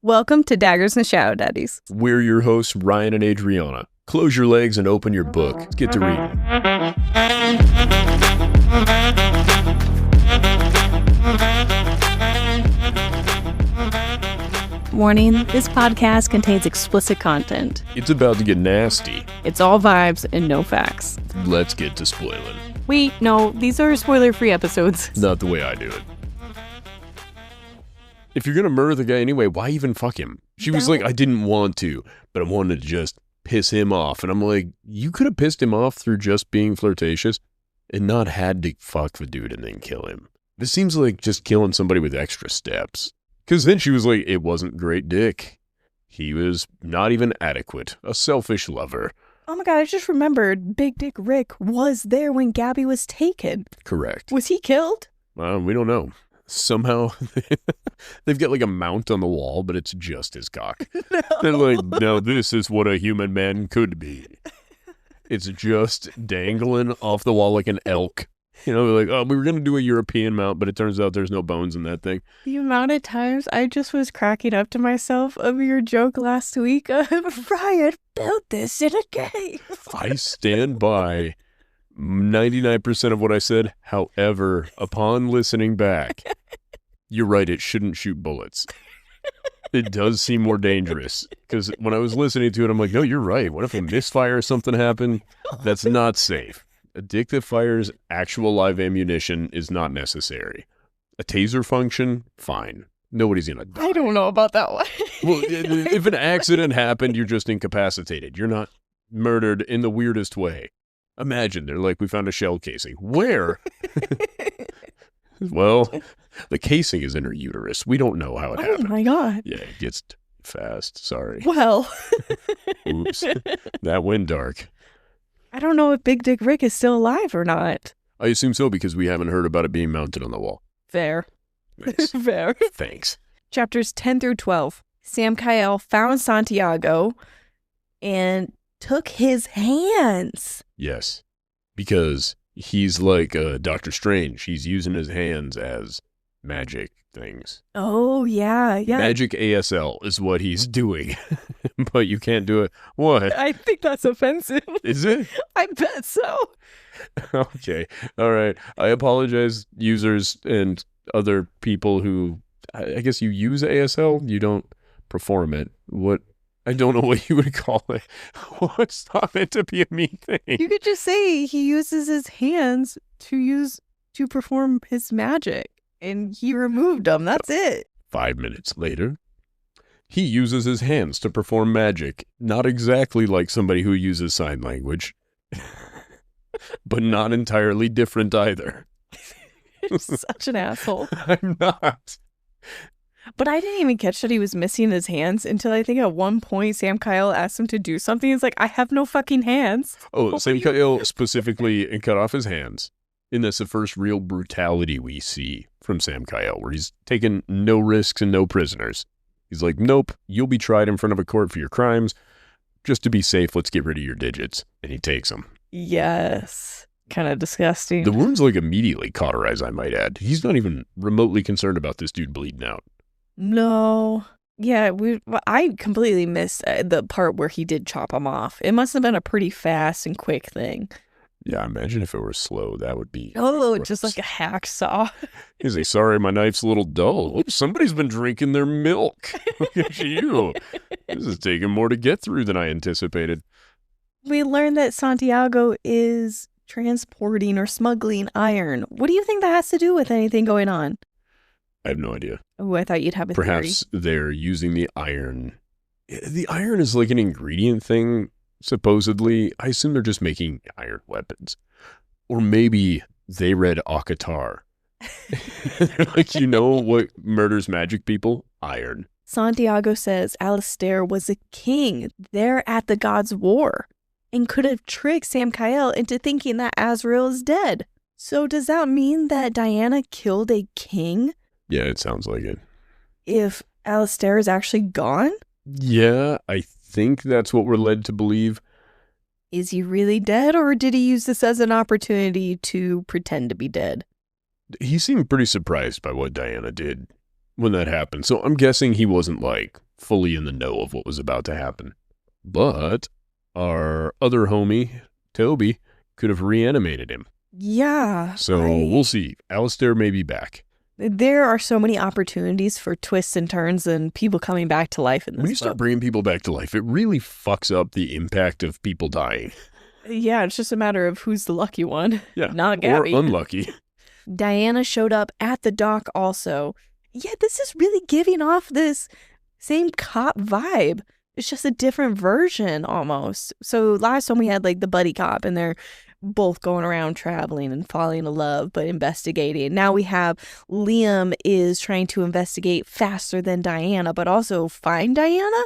Welcome to Daggers and Shadow Daddies. We're your hosts, Ryan and Adriana. Close your legs and open your book. Let's get to reading. Warning, this podcast contains explicit content. It's about to get nasty. It's all vibes and no facts. Let's get to spoiling. Wait, no, these are spoiler-free episodes. Not the way I do it. If you're gonna murder the guy anyway, why even fuck him? She was like, I didn't want to, but I wanted to just piss him off. And I'm like, you could have pissed him off through just being flirtatious and not had to fuck the dude and then kill him. This seems like just killing somebody with extra steps. Because then she was like, it wasn't great dick. He was not even adequate. A selfish lover. Oh my god, I just remembered Big Dick Rick was there when Gabby was taken. Correct. Was he killed? We don't know. Somehow, they've got like a mount on the wall, but it's just his cock. No. They're like, no, this is what a human man could be. It's just dangling off the wall like an elk. You know, like, oh, we were going to do a European mount, but it turns out there's no bones in that thing. The amount of times I just was cracking up to myself of your joke last week of Ryan built this in a game. I stand by 99% of what I said. However, upon listening back, you're right, it shouldn't shoot bullets. It does seem more dangerous. Because when I was listening to it, I'm like, no, you're right. What if a misfire or something happened? That's not safe. A dick that fires actual live ammunition is not necessary. A taser function, fine. Nobody's gonna die. I don't know about that one. Well, if an accident happened, you're just incapacitated. You're not murdered in the weirdest way. Imagine, they're like, we found a shell casing. Where? Well, the casing is in her uterus. We don't know how it happened. Oh my god. Yeah, it gets fast. Sorry. Well. Oops. That went dark. I don't know if Big Dick Rick is still alive or not. I assume so because we haven't heard about it being mounted on the wall. Fair. Nice. Fair. Thanks. Chapters 10 through 12. Samkiel found Santiago and took his hands. Yes, because he's like Doctor Strange. He's using his hands as magic things. Oh, yeah. Magic ASL is what he's doing, but you can't do it. What? I think that's offensive. Is it? I bet so. Okay. All right. I apologize, users and other people who, I guess you use ASL. You don't perform it. What? I don't know what you would call it. What's not meant to be a mean thing? You could just say he uses his hands to perform his magic. And he removed them. That's it. 5 minutes later, he uses his hands to perform magic. Not exactly like somebody who uses sign language, but not entirely different either. You're such an asshole. I'm not. But I didn't even catch that he was missing his hands until I think at one point Samkiel asked him to do something. He's like, I have no fucking hands. Oh, Samkiel specifically cut off his hands. And that's the first real brutality we see from Samkiel, where he's taken no risks and no prisoners. He's like, nope, you'll be tried in front of a court for your crimes. Just to be safe, let's get rid of your digits. And he takes them. Yes. Kind of disgusting. The wounds like immediately cauterize, I might add. He's not even remotely concerned about this dude bleeding out. No. Yeah, I completely missed the part where he did chop him off. It must have been a pretty fast and quick thing. Yeah, imagine if it were slow. That would be... Oh, just like a hacksaw. He's like, sorry, my knife's a little dull. Oops, somebody's been drinking their milk. Look at you. This is taking more to get through than I anticipated. We learned that Santiago is transporting or smuggling iron. What do you think that has to do with anything going on? I have no idea. Oh, I thought you'd have a Perhaps theory. They're using the iron. The iron is like an ingredient thing, supposedly. I assume they're just making iron weapons. Or maybe they read Akatar. They're like, you know what murders magic people? Iron. Santiago says Alistair was a king there at the Gods' War and could have tricked Samkiel into thinking that Azrael is dead. So does that mean that Dianna killed a king? Yeah, it sounds like it. If Alistair is actually gone? Yeah, I think that's what we're led to believe. Is he really dead, or did he use this as an opportunity to pretend to be dead? He seemed pretty surprised by what Dianna did when that happened. So I'm guessing he wasn't like, fully in the know of what was about to happen. But our other homie, Toby, could have reanimated him. Yeah. So we'll see. Alistair may be back. There are so many opportunities for twists and turns and people coming back to life in this When you start bringing people back to life, it really fucks up the impact of people dying. Yeah, it's just a matter of who's the lucky one. Yeah, not Gabby. Or unlucky. Dianna showed up at the dock also. Yeah, this is really giving off this same cop vibe. It's just a different version almost. So last time we had like the buddy cop and they're both going around traveling and falling in love, but investigating. Now we have Liam is trying to investigate faster than Dianna, but also find Dianna?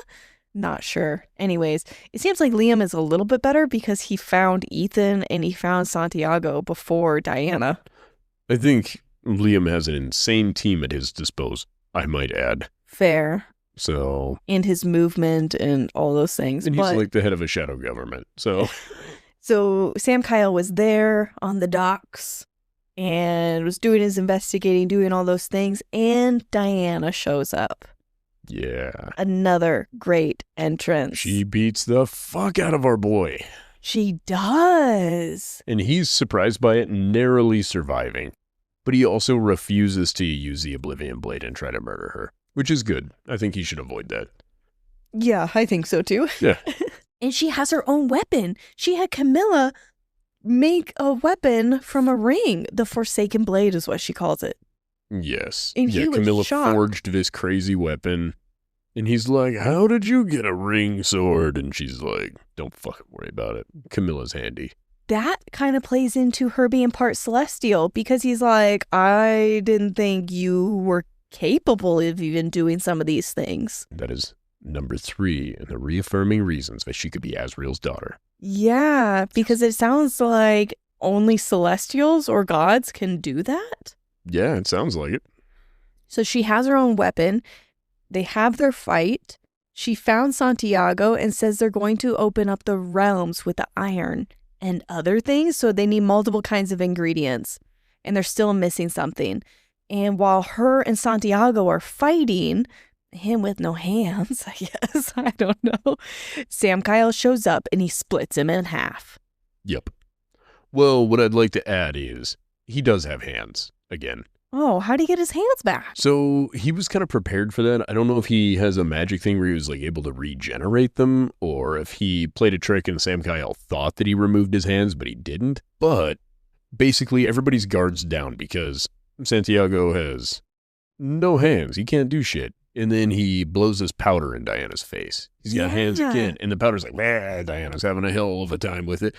Not sure. Anyways, it seems like Liam is a little bit better because he found Ethan and he found Santiago before Dianna. I think Liam has an insane team at his disposal, I might add. Fair. So. And his movement and all those things. And he's like the head of a shadow government, so. So Samkiel was there on the docks and was doing his investigating, doing all those things, and Dianna shows up. Yeah. Another great entrance. She beats the fuck out of our boy. She does. And he's surprised by it, narrowly surviving. But he also refuses to use the Oblivion Blade and try to murder her, which is good. I think he should avoid that. Yeah, I think so too. Yeah. And she has her own weapon. She had Camilla make a weapon from a ring. The Forsaken Blade is what she calls it. Yes. And yeah, Camilla forged this crazy weapon. And he's like, how did you get a ring sword? And she's like, don't fucking worry about it. Camilla's handy. That kind of plays into her being part celestial because he's like, I didn't think you were capable of even doing some of these things. That is number 3 in the reaffirming reasons that she could be Asriel's daughter. Yeah, because it sounds like only celestials or gods can do that. Yeah, it sounds like it. So she has her own weapon. They have their fight. She found Santiago and says they're going to open up the realms with the iron and other things. So they need multiple kinds of ingredients. And they're still missing something. And while her and Santiago are fighting, him with no hands, I guess, I don't know, Samkiel shows up and he splits him in half. Yep. Well, what I'd like to add is he does have hands again. Oh, how'd he get his hands back? So he was kind of prepared for that. I don't know if he has a magic thing where he was like able to regenerate them or if he played a trick and Samkiel thought that he removed his hands, but he didn't. But basically everybody's guard's down because Santiago has no hands. He can't do shit. And then he blows his powder in Diana's face. He's got hands again. And the powder's like, Diana's having a hell of a time with it.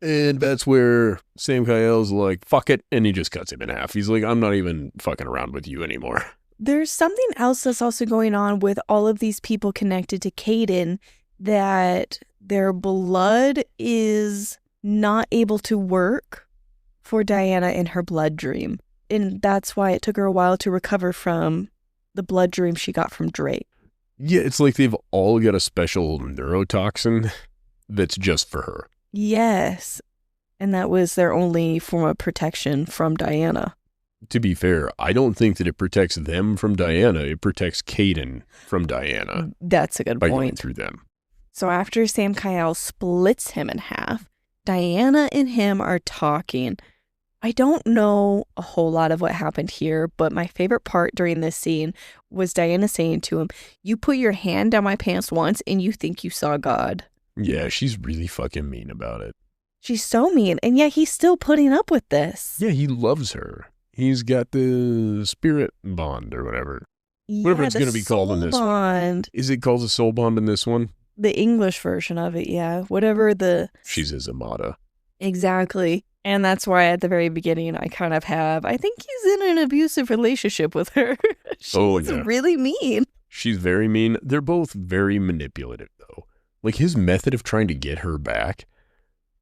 And that's where Samkiel's like, fuck it. And he just cuts him in half. He's like, I'm not even fucking around with you anymore. There's something else that's also going on with all of these people connected to Kaden, that their blood is not able to work for Dianna in her blood dream. And that's why it took her a while to recover from the blood dream she got from Drake. Yeah, it's like they've all got a special neurotoxin that's just for her. Yes. And that was their only form of protection from Dianna. To be fair, I don't think that it protects them from Dianna. It protects Kaden from Dianna. That's a good by point. Going through them. So after Samkiel splits him in half, Dianna and him are talking. I don't know a whole lot of what happened here, but my favorite part during this scene was Dianna saying to him, you put your hand down my pants once and you think you saw God. Yeah, she's really fucking mean about it. She's so mean, and yet he's still putting up with this. Yeah, he loves her. He's got the spirit bond or whatever. Yeah, whatever it's going to be called in this bond. Is it called a soul bond in this one? The English version of it, yeah. Whatever the... She's his amata. Exactly. And that's why at the very beginning I kind of have, I think he's in an abusive relationship with her. She's really mean. She's very mean. They're both very manipulative, though. Like, his method of trying to get her back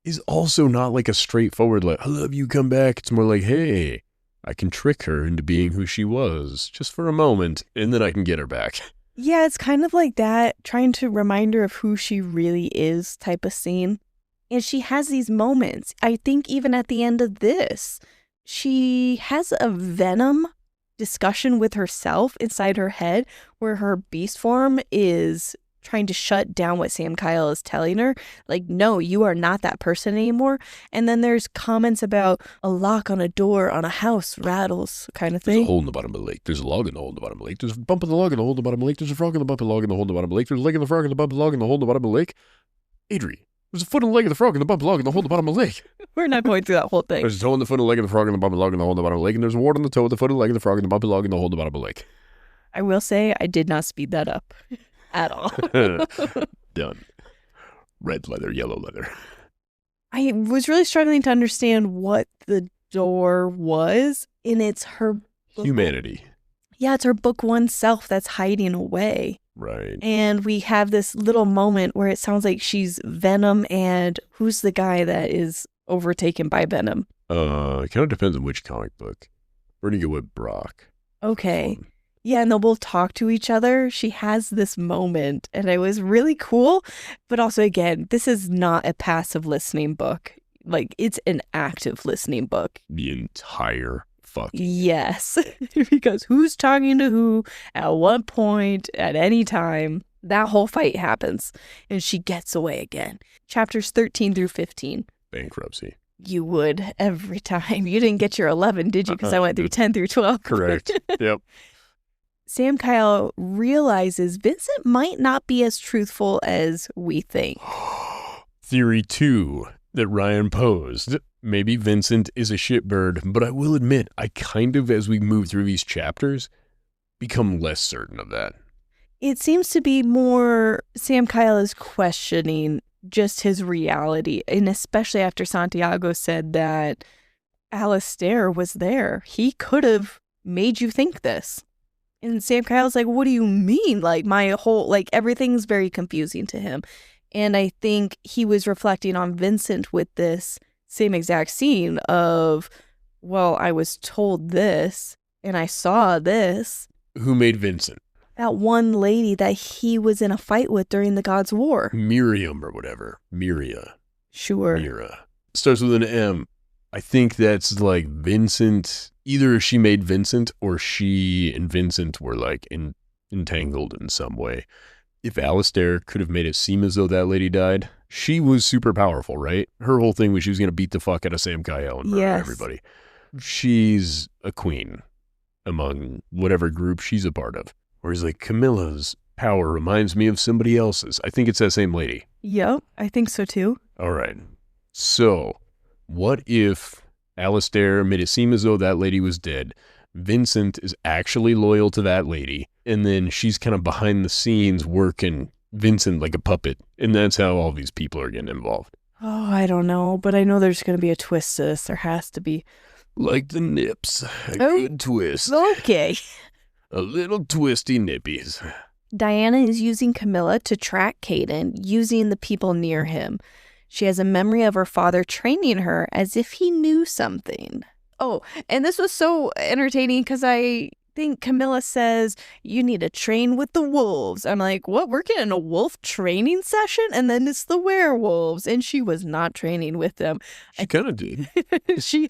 is also not like a straightforward, like, I love you, come back. It's more like, hey, I can trick her into being who she was just for a moment, and then I can get her back. Yeah, it's kind of like that, trying to remind her of who she really is type of scene. And she has these moments. I think even at the end of this, she has a venom discussion with herself inside her head where her beast form is trying to shut down what Samkiel is telling her. Like, no, you are not that person anymore. And then there's comments about a lock on a door on a house rattles kind of There's thing. a hole in the bottom of the lake. There's a log in the hole in the bottom of the lake. There's a bump in the log in the hole in the bottom of the lake. There's a frog in the bump in the log in the hole in the bottom of the lake. There's a leg in the frog in the bump in the log in the hole in the bottom of the lake. Adri, there's a foot in the leg of the frog in the bump in the log in the hole in the bottom of the lake. We're not going through that whole thing. There's a toe in the foot of the leg of the frog in the bump in the log in the hole in the bottom of the lake. And there's a wart on the toe of the foot of the leg of the frog in the bump in the log in the hole in the bottom of the lake. I will say I did not speed that up at all. Done. Red leather, yellow leather. I was really struggling to understand what the door was, and it's her Humanity. Yeah, it's her book one self that's hiding away. Right. And we have this little moment where it sounds like she's Venom, and who's the guy that is overtaken by Venom? It kind of depends on which comic book. We're going to go with Brock. Okay. Yeah, and they'll both talk to each other. She has this moment, and it was really cool. But also, again, this is not a passive listening book. Like, it's an active listening book. The entire fucking. Yes. Because who's talking to who, at what point, at any time, that whole fight happens. And she gets away again. Chapters 13 through 15. Bankruptcy. You would every time. You didn't get your 11, did you? Because I went through 10 through 12. Correct. Yep. Samkiel realizes Vincent might not be as truthful as we think. Theory 2 that Ryan posed. Maybe Vincent is a shitbird, but I will admit, I kind of, as we move through these chapters, become less certain of that. It seems to be more Samkiel is questioning just his reality, and especially after Santiago said that Alistair was there. He could have made you think this. And Samkiel's like, what do you mean? Like, my whole, like, everything's very confusing to him. And I think he was reflecting on Vincent with this same exact scene of, well, I was told this and I saw this. Who made Vincent? That one lady that he was in a fight with during the Gods' War. Miriam or whatever. Miria. Sure. Mira. Starts with an M. I think that's like Vincent. Either she made Vincent or she and Vincent were like entangled in some way. If Alistair could have made it seem as though that lady died, she was super powerful, right? Her whole thing was she was going to beat the fuck out of Samkiel and murder everybody. She's a queen among whatever group she's a part of. Whereas like Camilla's power reminds me of somebody else's. I think it's that same lady. Yep, I think so too. All right. So what if Alistair made it seem as though that lady was dead? Vincent is actually loyal to that lady, and then she's kind of behind the scenes working Vincent like a puppet, and that's how all these people are getting involved. Oh, I don't know, but I know there's going to be a twist to this. There has to be. Like the nips. A good twist. Okay. A little twisty nippies. Dianna is using Camilla to track Kaden, using the people near him. She has a memory of her father training her as if he knew something. Oh, and this was so entertaining because I think Camilla says, you need to train with the wolves. I'm like, what? We're getting a wolf training session? And then it's the werewolves. And she was not training with them. She kind of did. She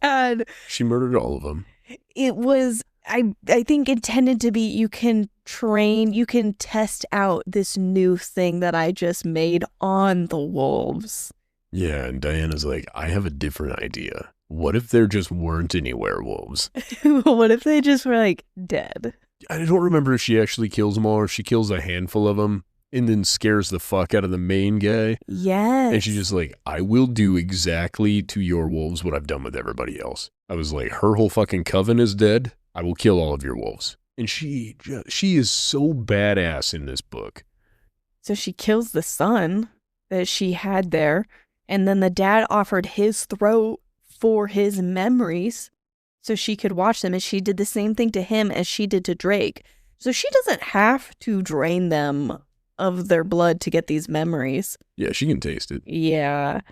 murdered all of them. It was, I think, intended to be, you can train, you can test out this new thing that I just made on the wolves. Yeah, and Diana's like, I have a different idea. What if there just weren't any werewolves? What if they just were, like, dead? I don't remember if she actually kills them all or if she kills a handful of them and then scares the fuck out of the main guy. Yes. And she's just like, I will do exactly to your wolves what I've done with everybody else. I was like, her whole fucking coven is dead. I will kill all of your wolves. And she is so badass in this book. So she kills the son that she had there. And then the dad offered his throat for his memories so she could watch them. And she did the same thing to him as she did to Drake. So she doesn't have to drain them of their blood to get these memories. Yeah, she can taste it. Yeah.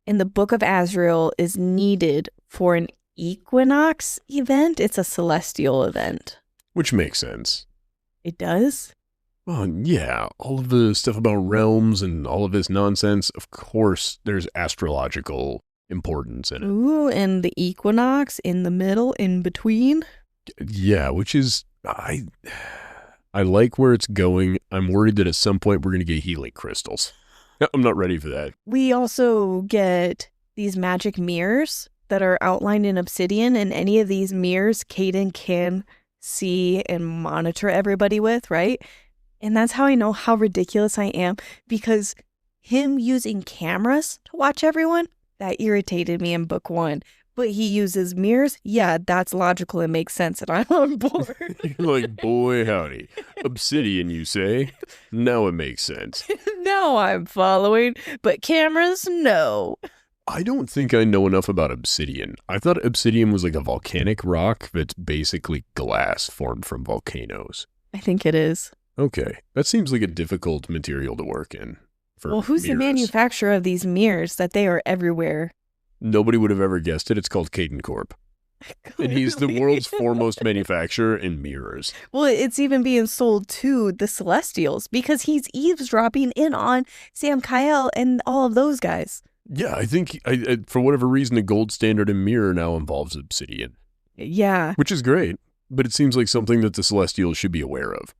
And the Book of Azrael is needed for an equinox event. It's a celestial event. Which makes sense. It does? Well, yeah, all of the stuff about realms and all of this nonsense, of course, there's astrological importance in it. Ooh, and the equinox in the middle, in between. Yeah, which is, I like where it's going. I'm worried that at some point we're going to get healing crystals. I'm not ready for that. We also get these magic mirrors that are outlined in obsidian, and any of these mirrors Kaden can see and monitor everybody with, right? And that's how I know how ridiculous I am, because him using cameras to watch everyone, that irritated me in book 1. But he uses mirrors. Yeah, that's logical and makes sense, and I'm on board. You're like, boy, howdy. Obsidian, you say? Now it makes sense. Now I'm following, but cameras, no. I don't think I know enough about obsidian. I thought obsidian was like a volcanic rock that's basically glass formed from volcanoes. I think it is. Okay, that seems like a difficult material to work in. Well, who's the manufacturer of these mirrors that they are everywhere? Nobody would have ever guessed it. It's called Kaden Corp. And he's the world's foremost manufacturer in mirrors. Well, it's even being sold to the Celestials because he's eavesdropping in on Samkiel and all of those guys. Yeah, I think for whatever reason, the gold standard in mirror now involves obsidian. Yeah. Which is great, but it seems like something that the Celestials should be aware of.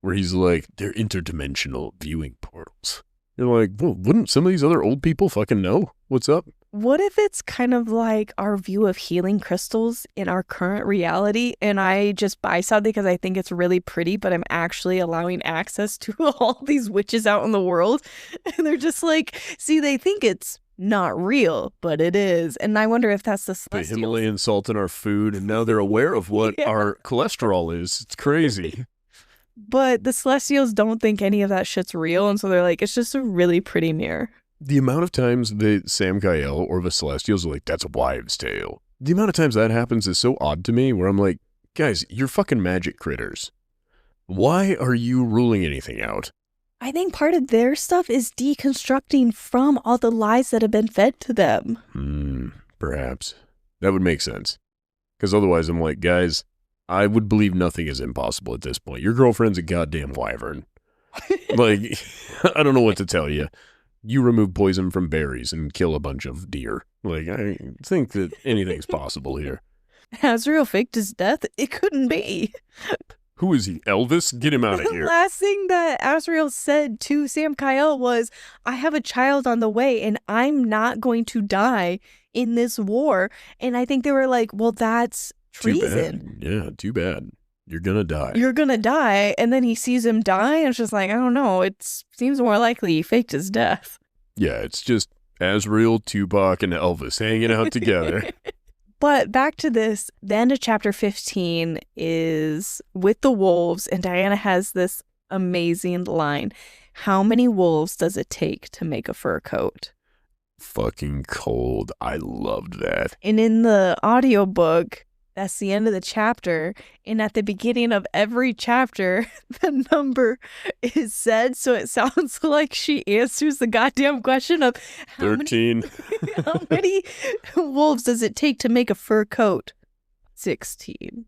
Where he's like, they're interdimensional viewing portals. You're like, well, wouldn't some of these other old people fucking know what's up? What if it's kind of like our view of healing crystals in our current reality, and I just buy something because I think it's really pretty, but I'm actually allowing access to all these witches out in the world, and they're just like, see, they think it's not real, but it is. And I wonder if that's the Celestials. The Himalayan salt in our food, and now they're aware of what our cholesterol is. It's crazy. But the Celestials don't think any of that shit's real, and so they're like, it's just a really pretty mirror. The amount of times that Samkiel or the Celestials are like, that's a wives' tale. The amount of times that happens is so odd to me, where I'm like, guys, you're fucking magic critters. Why are you ruling anything out? I think part of their stuff is deconstructing from all the lies that have been fed to them. Perhaps. That would make sense. Because otherwise I'm like, guys, I would believe nothing is impossible at this point. Your girlfriend's a goddamn wyvern. Like, I don't know what to tell you. You remove poison from berries and kill a bunch of deer. Like, I think that anything's possible here. Azriel faked his death? It couldn't be. Who is he, Elvis? Get him out of here. The last thing that Azriel said to Samkiel was, I have a child on the way and I'm not going to die in this war. And I think they were like, well, that's treason. Yeah, too bad. You're gonna die. You're gonna die. And then he sees him die and it's just like, I don't know. It seems more likely he faked his death. Yeah, it's just Azriel, Tupac, and Elvis hanging out together. But back to this, the end of chapter 15 is with the wolves, and Dianna has this amazing line. How many wolves does it take to make a fur coat? Fucking cold. I loved that. And in the audiobook, that's the end of the chapter. And at the beginning of every chapter, the number is said. So it sounds like she answers the goddamn question of 13. How many wolves does it take to make a fur coat? 16.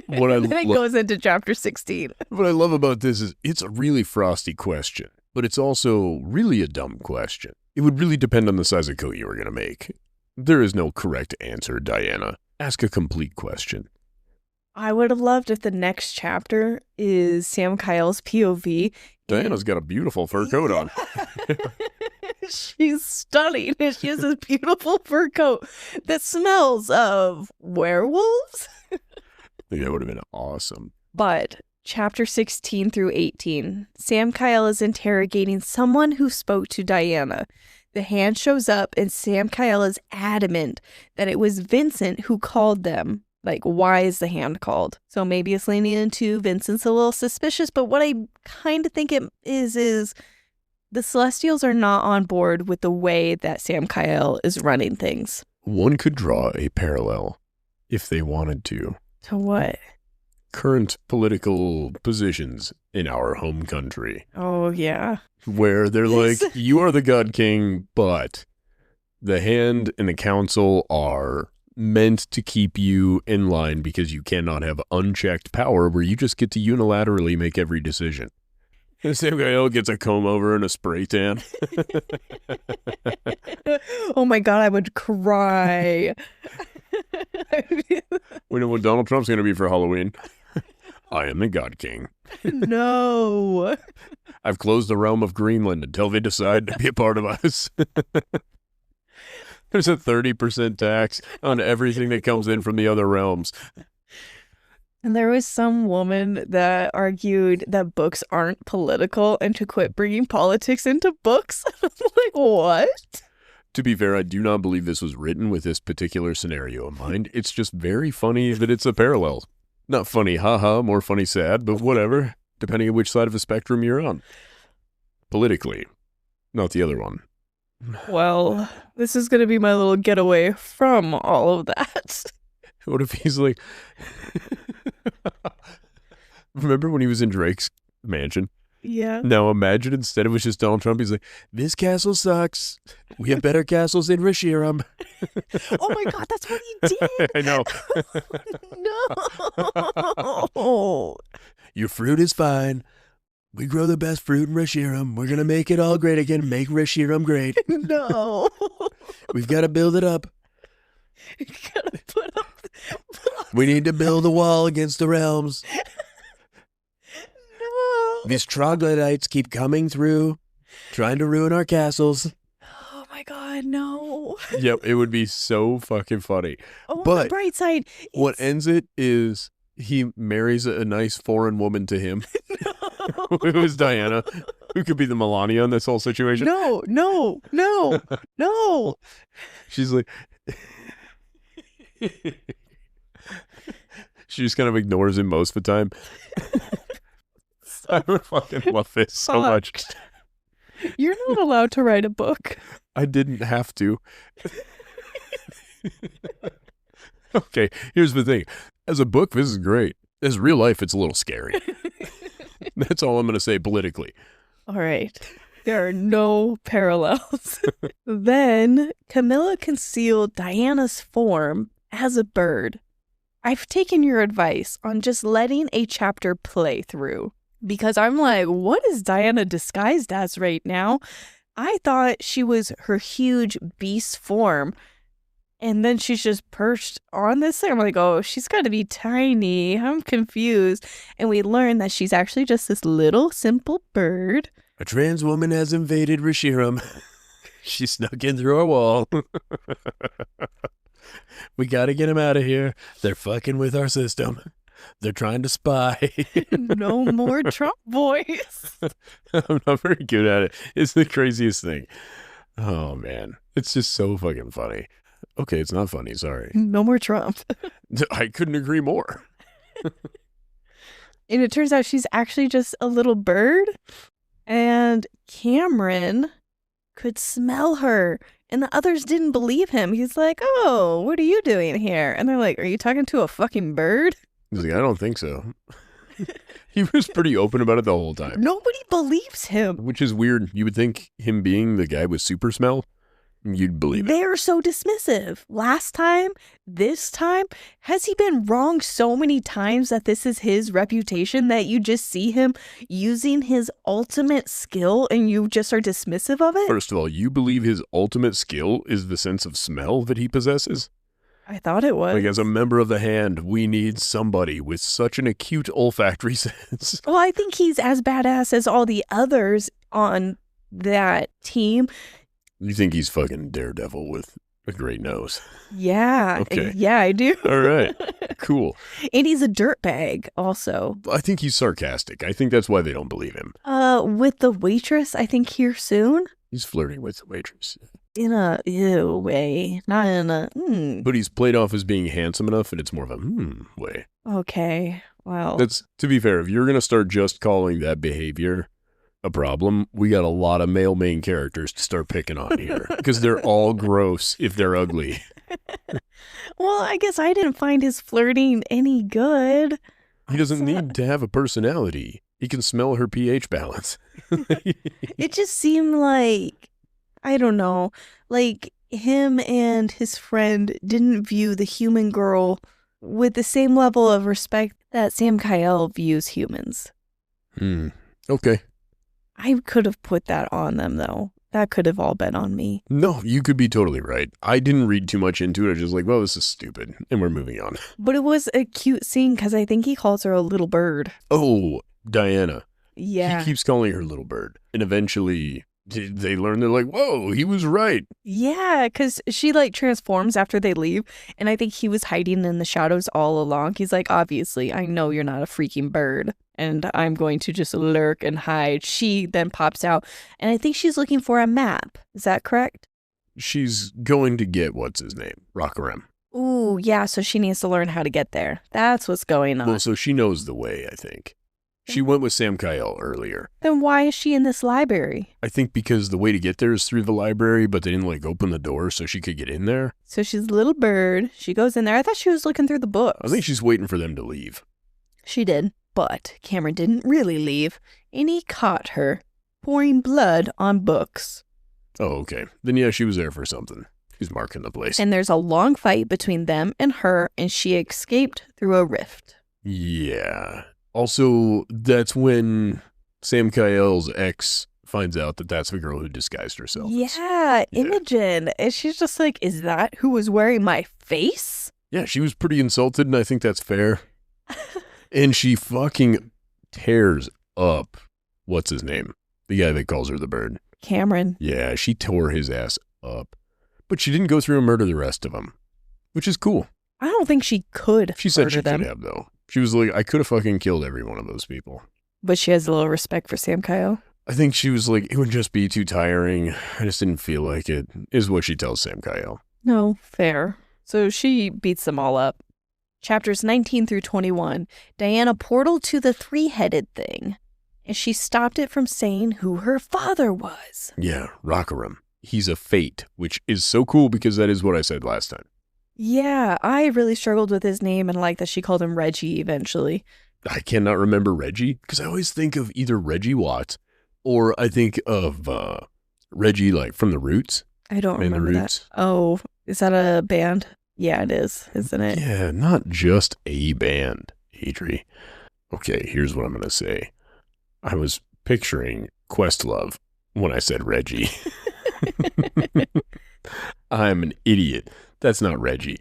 Then it goes into chapter 16. What I love about this is it's a really frosty question, but it's also really a dumb question. It would really depend on the size of coat you were going to make. There is no correct answer, Dianna. Ask a complete question. I would have loved if the next chapter is Samkiel's POV. Diana's got a beautiful fur coat on. She's stunning. And she has this beautiful fur coat that smells of werewolves. I think that would have been awesome. But chapter 16 through 18, Samkiel is interrogating someone who spoke to Dianna. The hand shows up and Samkiel is adamant that it was Vincent who called them. Like, why is the hand called? So maybe it's leaning into Vincent's a little suspicious, but what I kind of think it is the Celestials are not on board with the way that Samkiel is running things. One could draw a parallel, if they wanted to. To what? Current political positions in our home country. Oh, yeah. Where they're like, you are the God King, but the hand and the council are meant to keep you in line because you cannot have unchecked power where you just get to unilaterally make every decision. And Samkiel gets a comb over and a spray tan. Oh my God, I would cry. We know what Donald Trump's going to be for Halloween. I am the God King. No. I've closed the realm of Greenland until they decide to be a part of us. There's a 30% tax on everything that comes in from the other realms. And there was some woman that argued that books aren't political and to quit bringing politics into books. I'm like, what? To be fair, I do not believe this was written with this particular scenario in mind. It's just very funny that it's a parallel. Not funny, haha, more funny, sad, but whatever, depending on which side of the spectrum you're on. Politically, not the other one. Well, this is going to be my little getaway from all of that. What if he's like... Remember when he was in Drake's mansion? Yeah. Now imagine instead it was just Donald Trump, he's like, this castle sucks. We have better castles in Riorson. Oh my God, that's what he did. I know. No. Your fruit is fine. We grow the best fruit in Riorson. We're going to make it all great again. Make Riorson great. No. We've got to build it up. You gotta put up. We need to build a wall against the realms. No. These troglodytes keep coming through, trying to ruin our castles. Oh my God, no. Yep, it would be so fucking funny. Oh, But on the bright side, what ends it is he marries a nice foreign woman to him. It was Dianna, who could be the Melania in this whole situation. No. She's like... She just kind of ignores him most of the time. I would fucking love this so much. You're not allowed to write a book. I didn't have to. Okay, here's the thing. As a book, this is great. As real life, it's a little scary. That's all I'm going to say politically. All right. There are no parallels. Then Camilla concealed Diana's form as a bird. I've taken your advice on just letting a chapter play through because I'm like, what is Diana disguised as right now? I thought she was her huge beast form. And then she's just perched on this thing. I'm like, oh, she's got to be tiny. I'm confused. And we learn that she's actually just this little simple bird. A trans woman has invaded Riorson. She snuck in through our wall. We got to get them out of here. They're fucking with our system. They're trying to spy. No more Trump voice. I'm not very good at it. It's the craziest thing. Oh, man. It's just so fucking funny. Okay, it's not funny. Sorry. No more Trump. I couldn't agree more. And it turns out she's actually just a little bird. And Cameron could smell her. And the others didn't believe him. He's like, oh, what are you doing here? And they're like, are you talking to a fucking bird? He's like, I don't think so. He was pretty open about it the whole time. Nobody believes him. Which is weird. You would think him being the guy with super smell, you'd believe it. They're so dismissive. Last time, this time, has he been wrong so many times that this is his reputation that you just see him using his ultimate skill and you just are dismissive of it? First of all, you believe his ultimate skill is the sense of smell that he possesses? I thought it was. Like, as a member of the Hand, we need somebody with such an acute olfactory sense. Well, I think he's as badass as all the others on that team. You think he's fucking Daredevil with a great nose? Yeah. Okay. Yeah, I do. All right. Cool. And he's a dirtbag also. I think he's sarcastic. I think that's why they don't believe him. With the waitress, I think here soon. He's flirting with the waitress. In a ew way. Not in a But he's played off as being handsome enough, and it's more of a way. Okay. Well. That's, to be fair, if you're going to start just calling that behavior a problem, we got a lot of male main characters to start picking on here. Because they're all gross if they're ugly. Well, I guess I didn't find his flirting any good. He doesn't need to have a personality. He can smell her pH balance. It just seemed like, I don't know, like him and his friend didn't view the human girl with the same level of respect that Samkiel views humans. Okay. I could have put that on them, though. That could have all been on me. No, you could be totally right. I didn't read too much into it. I was just like, well, this is stupid. And we're moving on. But it was a cute scene because I think he calls her a little bird. Oh, Dianna. Yeah. He keeps calling her little bird. And eventually they learn, they're like, whoa, he was right. Yeah, because she like transforms after they leave. And I think he was hiding in the shadows all along. He's like, obviously, I know you're not a freaking bird. And I'm going to just lurk and hide. She then pops out. And I think she's looking for a map. Is that correct? She's going to get, what's his name? Rockarem. Ooh, yeah. So she needs to learn how to get there. That's what's going on. Well, so she knows the way, I think. She went with Samkiel earlier. Then why is she in this library? I think because the way to get there is through the library, but they didn't like open the door so she could get in there. So she's a little bird. She goes in there. I thought she was looking through the books. I think she's waiting for them to leave. She did. But Cameron didn't really leave, and he caught her pouring blood on books. Oh, okay. Then yeah, she was there for something. She's marking the place. And there's a long fight between them and her, and she escaped through a rift. Yeah. Also, that's when Samkiel's ex finds out that that's the girl who disguised herself. Yeah, Imogen. And she's just like, is that who was wearing my face? Yeah, she was pretty insulted, and I think that's fair. And she fucking tears up, what's his name? The guy that calls her the bird. Cameron. Yeah, she tore his ass up. But she didn't go through and murder the rest of them, which is cool. I don't think she could She said murder she them. could have, though. She was like, I could have fucking killed every one of those people. But she has a little respect for Samkiel. I think she was like, it would just be too tiring. I just didn't feel like it, is what she tells Samkiel. No, fair. So she beats them all up. Chapters 19 through 21, Dianna portaled to the three-headed thing, and she stopped it from saying who her father was. Yeah, Rockarem. He's a fate, which is so cool because that is what I said last time. Yeah, I really struggled with his name and like that she called him Reggie eventually. I cannot remember Reggie because I always think of either Reggie Watts or I think of Reggie like from The Roots. I don't Man, remember The that. Roots. Oh, is that a band? Yeah, it is, isn't it? Yeah, not just a band, Adri. Okay, here's what I'm going to say. I was picturing Questlove when I said Reggie. I'm an idiot. That's not Reggie.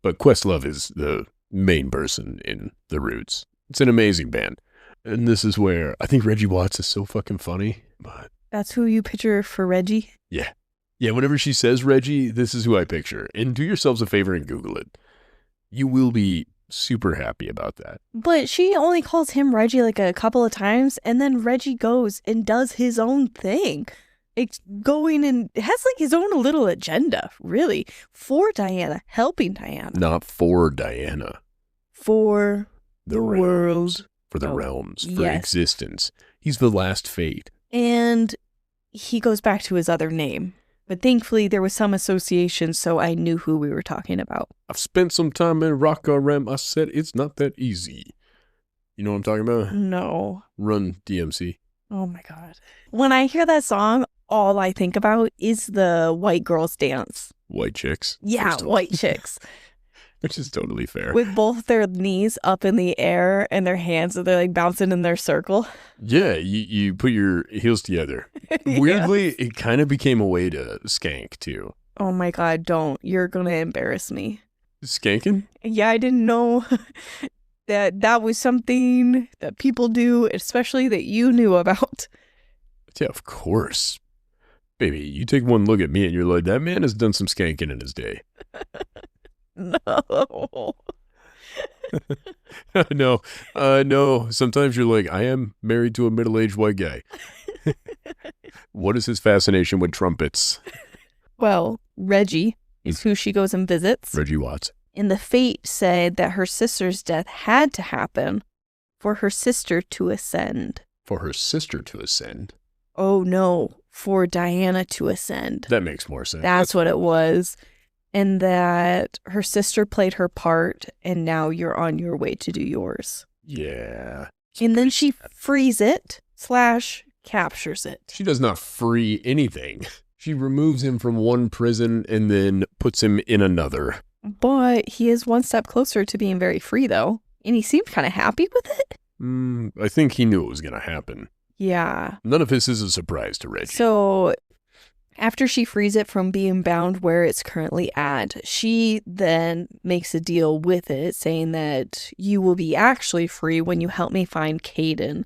But Questlove is the main person in The Roots. It's an amazing band. And this is where I think Reggie Watts is so fucking funny. But That's who you picture for Reggie? yeah. Yeah, whenever she says Reggie, this is who I picture. And do yourselves a favor and Google it. You will be super happy about that. But she only calls him Reggie like a couple of times, and then Reggie goes and does his own thing. It's going and has like his own little agenda, really, for Dianna, helping Dianna. Not for Dianna. For The the realms. world. For the Oh, realms. For yes. existence. He's the last fate. And he goes back to his other name. But thankfully, there was some association, so I knew who we were talking about. I've spent some time in Rockarem. I said it's not that easy. You know what I'm talking about? No. Run DMC. Oh my God. When I hear that song, all I think about is the white girls dance. White chicks. Yeah, First of all. white chicks. Which is totally fair. With both their knees up in the air and their hands, so they're like bouncing in their circle. Yeah, you put your heels together. Yeah. Weirdly, it kind of became a way to skank, too. Oh my God, don't. You're going to embarrass me. Skanking? Yeah, I didn't know that was something that people do, especially that you knew about. Yeah, of course. Baby, you take one look at me and you're like, that man has done some skanking in his day. No. No. Sometimes you're like, I am married to a middle-aged white guy. What is his fascination with trumpets? Well, Reggie is who she goes and visits. Reggie Watts. And the fate said that her sister's death had to happen for her sister to ascend. For her sister to ascend. Oh no, for Dianna to ascend. That makes more sense. That's what it was. And that her sister played her part, and now you're on your way to do yours. Yeah. And then she frees it / captures it. She does not free anything. She removes him from one prison and then puts him in another. But he is one step closer to being very free, though. And he seemed kind of happy with it. I think he knew it was going to happen. Yeah. None of this is a surprise to Reggie. So After she frees it from being bound where it's currently at, she then makes a deal with it, saying that you will be actually free when you help me find Kaden.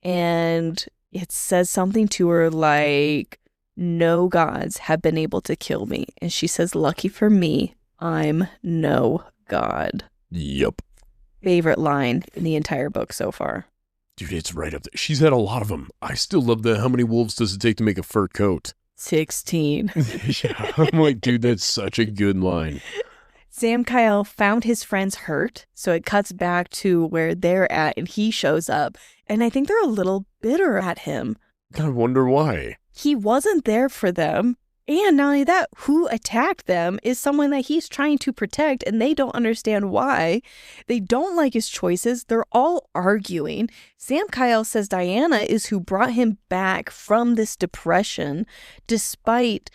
And it says something to her like, no gods have been able to kill me. And she says, lucky for me, I'm no god. Yep. Favorite line in the entire book so far. Dude, it's right up there. She's had a lot of them. I still love the how many wolves does it take to make a fur coat? 16. Yeah, I'm like, dude, that's such a good line. Samkiel found his friends hurt, so it cuts back to where they're at, and he shows up. And I think they're a little bitter at him. I wonder why. He wasn't there for them. And not only that, who attacked them is someone that he's trying to protect, and they don't understand why. They don't like his choices. They're all arguing. Samkiel says Dianna is who brought him back from this depression, despite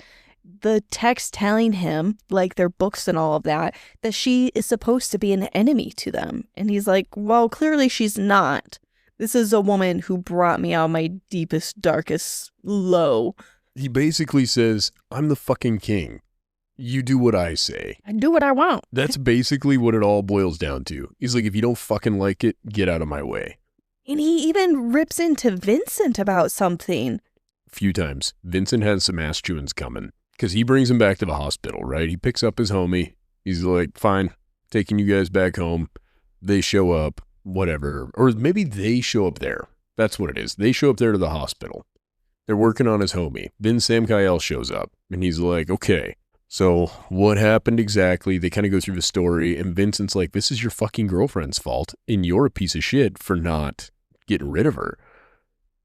the text telling him, like their books and all of that, that she is supposed to be an enemy to them. And he's like, well, clearly she's not. This is a woman who brought me out of my deepest, darkest low. He basically says, I'm the fucking king. You do what I say. I do what I want. That's basically what it all boils down to. He's like, if you don't fucking like it, get out of my way. And he even rips into Vincent about something. A few times. Vincent has some ass chewings coming. Because he brings him back to the hospital, right? He picks up his homie. He's like, fine, taking you guys back home. They show up, whatever. Or maybe they show up there. That's what it is. They show up there to the hospital. They're working on his homie. Then Samkiel shows up, and he's like, okay, so what happened exactly? They kind of go through the story, and Vincent's like, this is your fucking girlfriend's fault, and you're a piece of shit for not getting rid of her.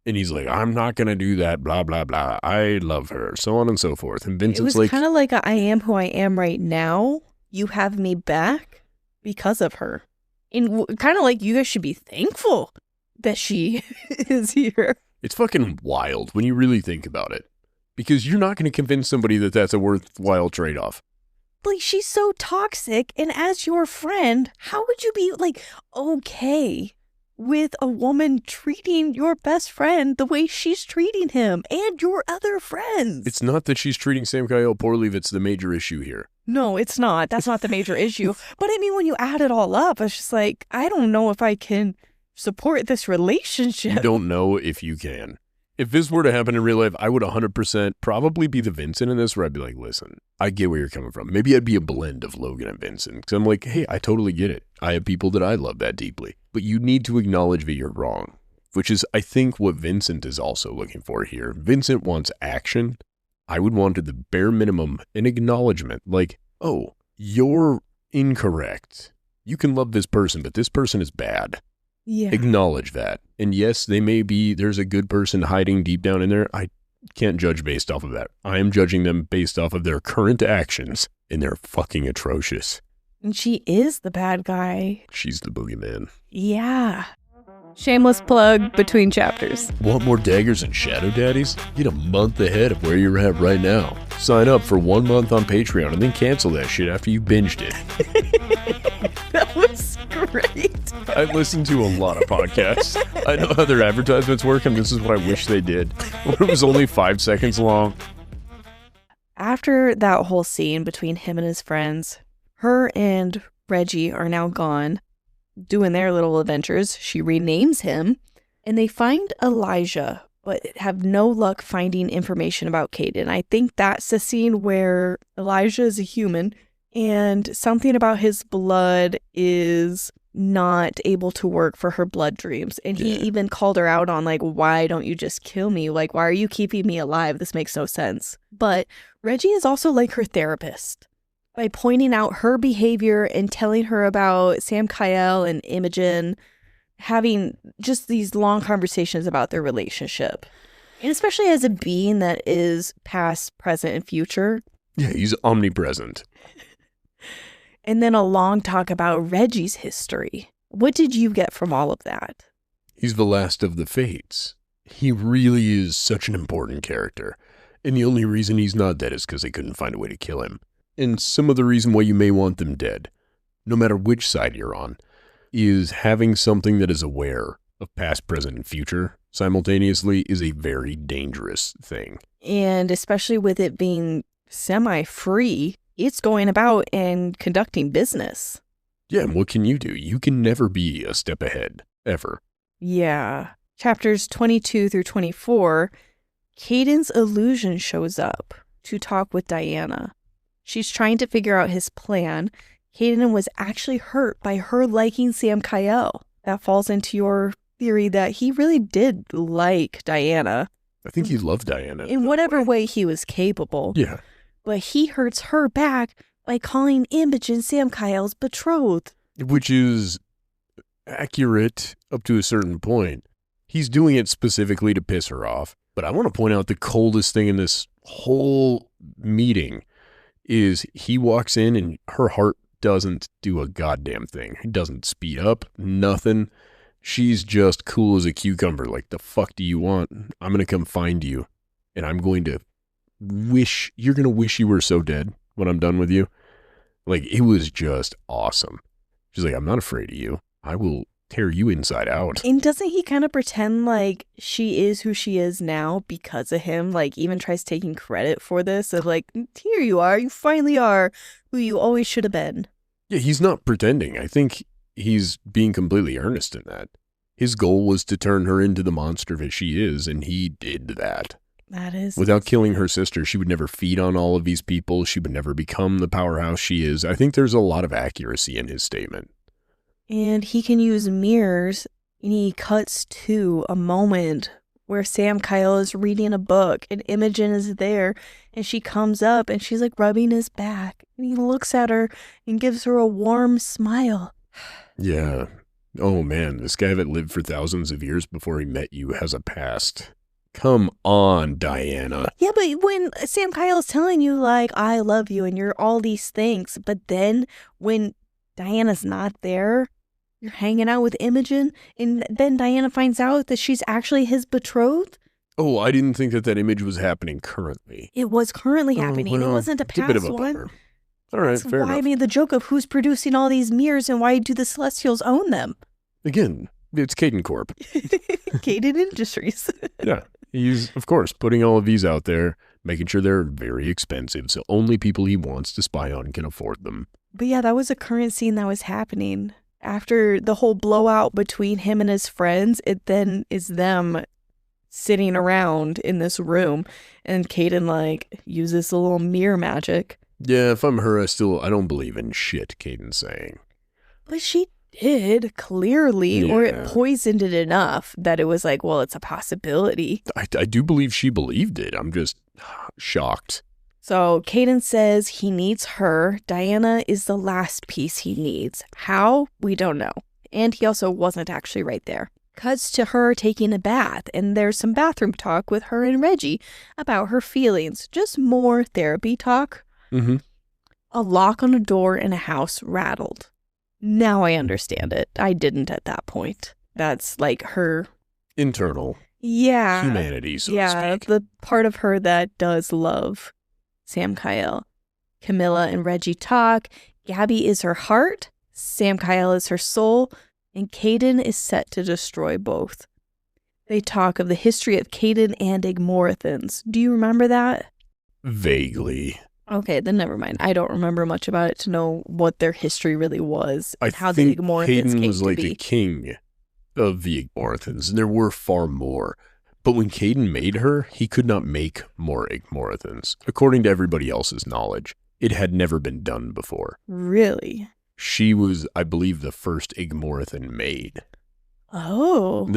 And he's like, I'm not going to do that, blah, blah, blah. I love her, so on and so forth. And Vincent's like... It was kind of like I am who I am right now. You have me back because of her. And kind of like you guys should be thankful that she is here. It's fucking wild when you really think about it. Because you're not going to convince somebody that that's a worthwhile trade-off. Like, she's so toxic, and as your friend, how would you be, like, okay with a woman treating your best friend the way she's treating him and your other friends? It's not that she's treating Samkiel poorly that's the major issue here. No, it's not. That's not the major issue. But I mean, when you add it all up, it's just like, I don't know if I can support this relationship. You don't know if you can. If this were to happen in real life, I would 100% probably be the Vincent in this, where I'd be like, listen, I get where you're coming from. Maybe I'd be a blend of Logan and Vincent, because I'm like, hey, I totally get it. I have people that I love that deeply. But you need to acknowledge that you're wrong, which is, I think, what Vincent is also looking for here. Vincent wants action. I would want, at the bare minimum, an acknowledgement. Like, oh, you're incorrect. You can love this person, but this person is bad. Yeah. Acknowledge that. And yes, there's a good person hiding deep down in there. I can't judge based off of that. I am judging them based off of their current actions, and they're fucking atrocious. And she is the bad guy. She's the boogeyman. Yeah. Shameless plug between chapters. Want more daggers and shadow daddies? Get a month ahead of where you're at right now. Sign up for 1 month on Patreon and then cancel that shit after you binged it. That was great. I listen to a lot of podcasts. I know how their advertisements work, and this is what I wish they did. It was only 5 seconds long. After that whole scene between him and his friends, her and Reggie are now gone, doing their little adventures. She renames him, and they find Elijah, but have no luck finding information about Kaden. I think that's the scene where Elijah is a human, and something about his blood is not able to work for her blood dreams. And he even called her out on, like, why don't you just kill me? Like, why are you keeping me alive? This makes no sense. But Reggie is also like her therapist by pointing out her behavior and telling her about Samkiel and Imogen, having just these long conversations about their relationship. And especially as a being that is past, present, and future. Yeah, he's omnipresent. And then a long talk about Reggie's history. What did you get from all of that? He's the last of the Fates. He really is such an important character. And the only reason he's not dead is because they couldn't find a way to kill him. And some of the reason why you may want them dead, no matter which side you're on, is having something that is aware of past, present, and future simultaneously is a very dangerous thing. And especially with it being semi-free, it's going about and conducting business. Yeah, and what can you do? You can never be a step ahead, ever. Yeah. Chapters 22 through 24, Kaden's illusion shows up to talk with Dianna. She's trying to figure out his plan. Kaden was actually hurt by her liking Samkiel. That falls into your theory that he really did like Dianna. I think he loved Dianna. In whatever way he was capable. Yeah. But he hurts her back by calling Imogen Samkiel's betrothed. Which is accurate up to a certain point. He's doing it specifically to piss her off. But I want to point out the coldest thing in this whole meeting is he walks in and her heart doesn't do a goddamn thing. It doesn't speed up, nothing. She's just cool as a cucumber. Like, the fuck do you want? I'm going to come find you. And I'm going to you're going to wish you were so dead when I'm done with you. Like, it was just awesome. She's like, I'm not afraid of you. I will tear you inside out. And doesn't he kind of pretend like she is who she is now because of him? Like, even tries taking credit for this of like, here you are. You finally are who you always should have been. Yeah, he's not pretending. I think he's being completely earnest in that. His goal was to turn her into the monster that she is, and he did that. That is. Without killing her sister, she would never feed on all of these people. She would never become the powerhouse she is. I think there's a lot of accuracy in his statement. And he can use mirrors, and he cuts to a moment where Samkiel is reading a book, and Imogen is there, and she comes up, and she's like rubbing his back, and he looks at her and gives her a warm smile. Yeah. Oh man, this guy that lived for thousands of years before he met you has a past. Come on, Dianna. Yeah, but when Samkiel is telling you, like, I love you, and you're all these things, but then when Diana's not there, you're hanging out with Imogen, and then Dianna finds out that she's actually his betrothed. Oh, I didn't think that image was happening currently. It was currently happening. Well, It wasn't a it's a bit of past a one. bummer. All right, That's fair why enough. I made the joke of who's producing all these mirrors and why do the Celestials own them? Again, it's Kaden Corp. Kaden Industries. Yeah, he's, of course, putting all of these out there, making sure they're very expensive, so only people he wants to spy on can afford them. But yeah, that was a current scene that was happening. After the whole blowout between him and his friends, it then is them sitting around in this room, and Kaden, like, uses a little mirror magic. Yeah, if I'm her, I don't believe in shit Kaden's saying. But she did, clearly, or it Yeah. poisoned it enough that it was like, well, it's a possibility. I do believe she believed it. I'm just shocked. So Kaden says he needs her. Dianna is the last piece he needs. How? We don't know. And he also wasn't actually right there. Cuts to her taking a bath, and there's some bathroom talk with her and Reggie about her feelings. Just more therapy talk. Mm-hmm. A lock on a door in a house rattled. Now I understand it. I didn't at that point. That's like her Internal humanity, so to speak. the part of her that does love Samkiel. Camilla and Reggie talk. Gabby is her heart. Samkiel is her soul. And Kaden is set to destroy both. They talk of the history of Kaden and Igmorithans. Do you remember that? Vaguely. Okay, then never mind. I don't remember much about it to know what their history really was and how the think Igmorithans Kaden came was to like be. the king of the Igmorithans, and there were far more. But when Kaden made her, he could not make more Igmorithans. According to everybody else's knowledge, it had never been done before. Really? She was, I believe, the first Igmorithan made. Oh.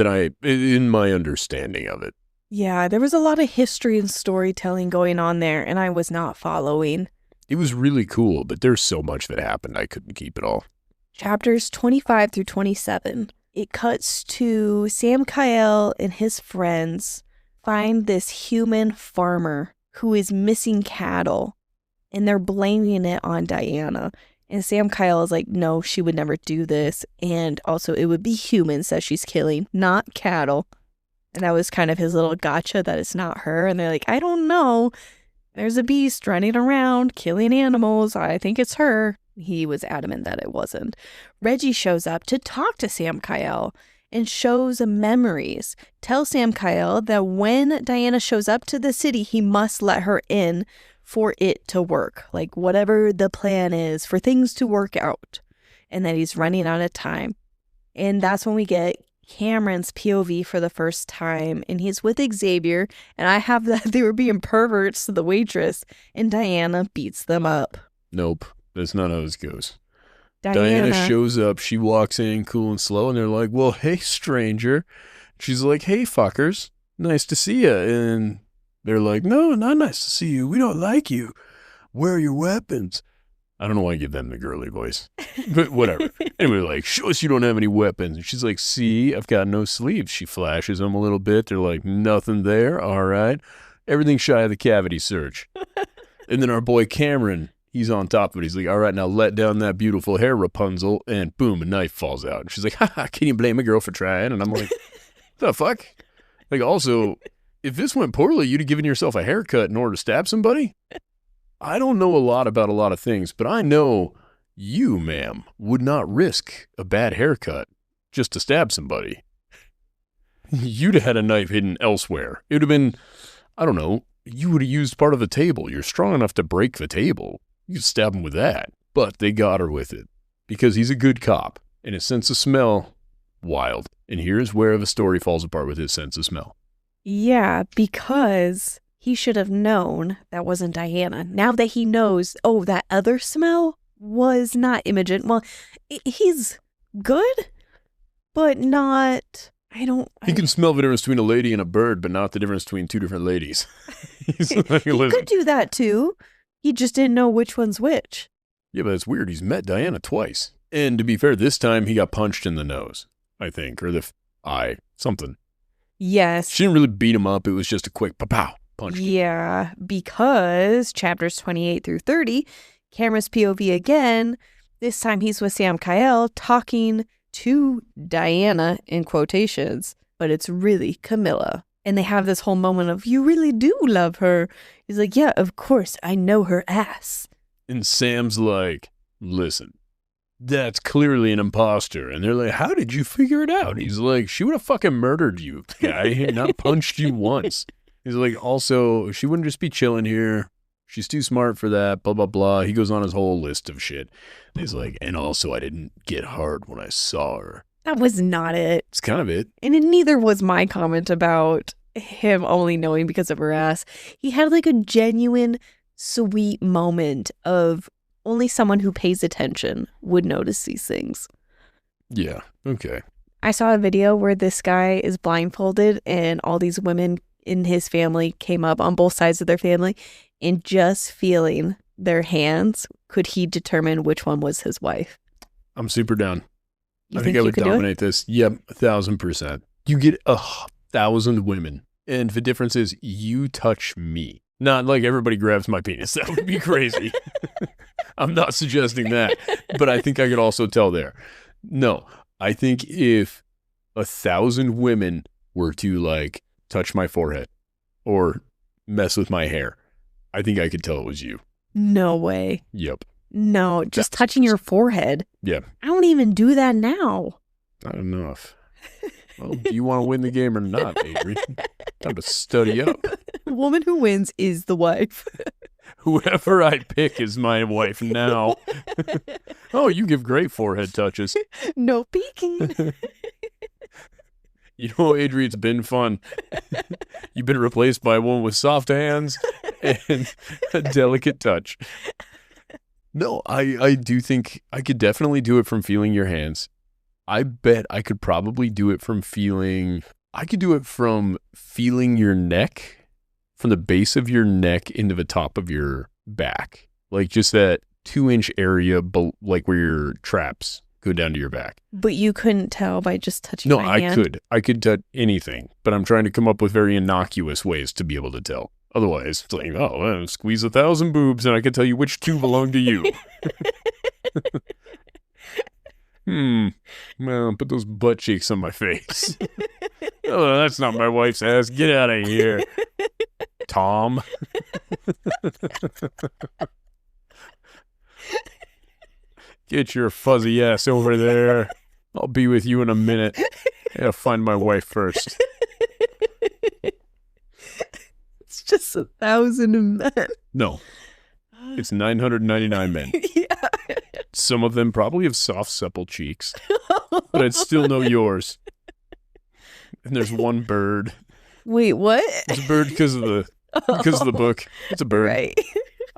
In my understanding of it. Yeah, there was a lot of history and storytelling going on there, and I was not following. It was really cool, but there's so much that happened, I couldn't keep it all. Chapters 25 through 27. It cuts to Samkiel and his friends find this human farmer who is missing cattle, and they're blaming it on Dianna. And Samkiel is like, no, she would never do this. And also, it would be humans that she's killing, not cattle. And that was kind of his little gotcha that it's not her. And they're like, I don't know. There's a beast running around, killing animals. I think it's her. He was adamant that it wasn't. Reggie shows up to talk to Samkiel. and shows memories. Tells Samkiel that when Dianna shows up to the city, he must let her in for it to work. Like whatever the plan is for things to work out. And that he's running out of time. And that's when we get Cameron's POV for the first time. And he's with Xavier. And I have that they were being perverts to the waitress. And Dianna beats them up. Nope. That's not how this goes. Dianna shows up. She walks in cool and slow. And they're like, well, hey, stranger. She's like, hey, fuckers. Nice to see you. And they're like, no, not nice to see you. We don't like you. Where are your weapons? I don't know why I give them the girly voice, but whatever. Anyway, like, show us you don't have any weapons. And she's like, see, I've got no sleeves. She flashes them a little bit. They're like, nothing there. All right. Everything shy of the cavity search. And then our boy Cameron, he's on top of it. He's like, all right, now let down that beautiful hair, Rapunzel. And boom, a knife falls out. And she's like, haha, can you blame a girl for trying? And I'm like, the fuck? Like, also, if this went poorly, you'd have given yourself a haircut in order to stab somebody? I don't know a lot about a lot of things, but I know you, ma'am, would not risk a bad haircut just to stab somebody. You'd have had a knife hidden elsewhere. It would have been, I don't know, you would have used part of the table. You're strong enough to break the table. You could stab him with that. But they got her with it because he's a good cop and his sense of smell, wild. And here's where the story falls apart with his sense of smell. Yeah, because he should have known that wasn't Dianna. Now that he knows, oh, that other smell was not Imogen. Well, he's good, but not, He can smell the difference between a lady and a bird, but not the difference between two different ladies. He could do that too. He just didn't know which one's which. Yeah, but it's weird. He's met Dianna twice. And to be fair, this time he got punched in the nose, I think, or the eye, something. Yes. She didn't really beat him up. It was just a quick pow. Yeah, because chapters 28 through 30, Cameron's POV again. This time he's with Samkiel talking to Dianna in quotations, but it's really Camilla. And they have this whole moment of, you really do love her. He's like, yeah, of course, I know her ass. And Sam's like, listen, that's clearly an imposter. And they're like, how did you figure it out? He's like, she would have fucking murdered you, guy, not punched you once. He's like, also, she wouldn't just be chilling here. She's too smart for that, blah, blah, blah. He goes on his whole list of shit. And he's like, and also, I didn't get hard when I saw her. That was not it. It's kind of it. And neither was my comment about him only knowing because of her ass. He had like a genuine, sweet moment of only someone who pays attention would notice these things. Yeah, okay. I saw a video where this guy is blindfolded and all these women in his family came up on both sides of their family, and just feeling their hands, could he determine which one was his wife? I'm super down. I think I would dominate this. Yep, 1,000%. You get 1,000 women, and the difference is you touch me. Not like everybody grabs my penis. That would be crazy. I'm not suggesting that, but I think I could also tell there. No, I think if 1,000 women were to like touch my forehead or mess with my hair, I think I could tell it was you. No way. Yep. No, just touching your forehead. Yeah. I don't even do that now. Not enough. Well, do you want to win the game or not, Avery? Time to study up. The woman who wins is the wife. Whoever I pick is my wife now. Oh, you give great forehead touches. No peeking. You know, Adri, it's been fun. You've been replaced by one with soft hands and a delicate touch. No, I do think I could definitely do it from feeling your hands. I bet I could probably do it from feeling your neck, from the base of your neck into the top of your back. Like just that 2-inch area, like where your traps go down to your back. But you couldn't tell by just touching my hand? No, I could touch anything, but I'm trying to come up with very innocuous ways to be able to tell. Otherwise, it's like, squeeze 1,000 boobs and I can tell you which two belong to you. Well, put those butt cheeks on my face. Oh, that's not my wife's ass. Get out of here, Tom. Get your fuzzy ass over there. I'll be with you in a minute. I gotta find my wife first. It's just 1,000 men. No. It's 999 men. Yeah. Some of them probably have soft, supple cheeks, but I'd still know yours. And there's one bird. Wait, what? It's a bird because of the book. It's a bird. Right.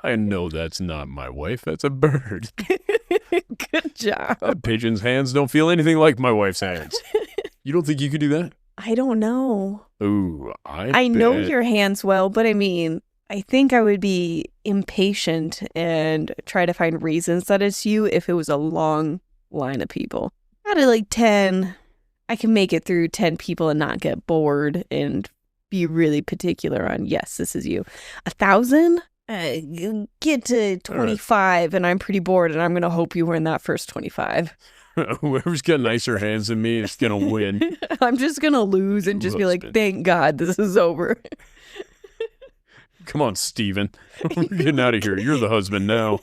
I know that's not my wife. That's a bird. Good job. That pigeon's hands don't feel anything like my wife's hands. You don't think you could do that? I don't know. Ooh, I know your hands well, but I mean, I think I would be impatient and try to find reasons that it's you if it was a long line of people. Out of like 10, I can make it through 10 people and not get bored and be really particular on, yes, this is you. 1,000? Get to 25 and I'm pretty bored and I'm going to hope you were in that first 25. Whoever's got nicer hands than me is going to win. I'm just going to lose and just be like, thank God this is over. Come on, Steven. We're getting out of here. You're the husband now.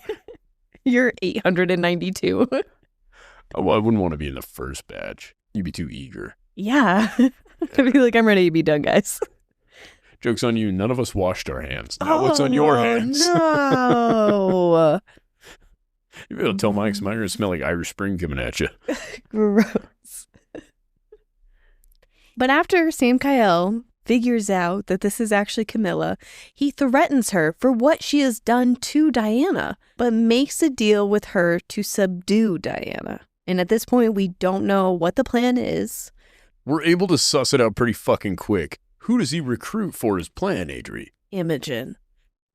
You're 892. Oh, I wouldn't want to be in the first batch. You'd be too eager. Yeah. I'd be like, I'm ready to be done, guys. Joke's on you. None of us washed our hands. Now what's on your hands? No. You'll be able to tell Mike's going to smell like Irish Spring coming at you. Gross. But after Samkiel figures out that this is actually Camilla, he threatens her for what she has done to Dianna, but makes a deal with her to subdue Dianna. And at this point, we don't know what the plan is. We're able to suss it out pretty fucking quick. Who does he recruit for his plan, Adri? Imogen.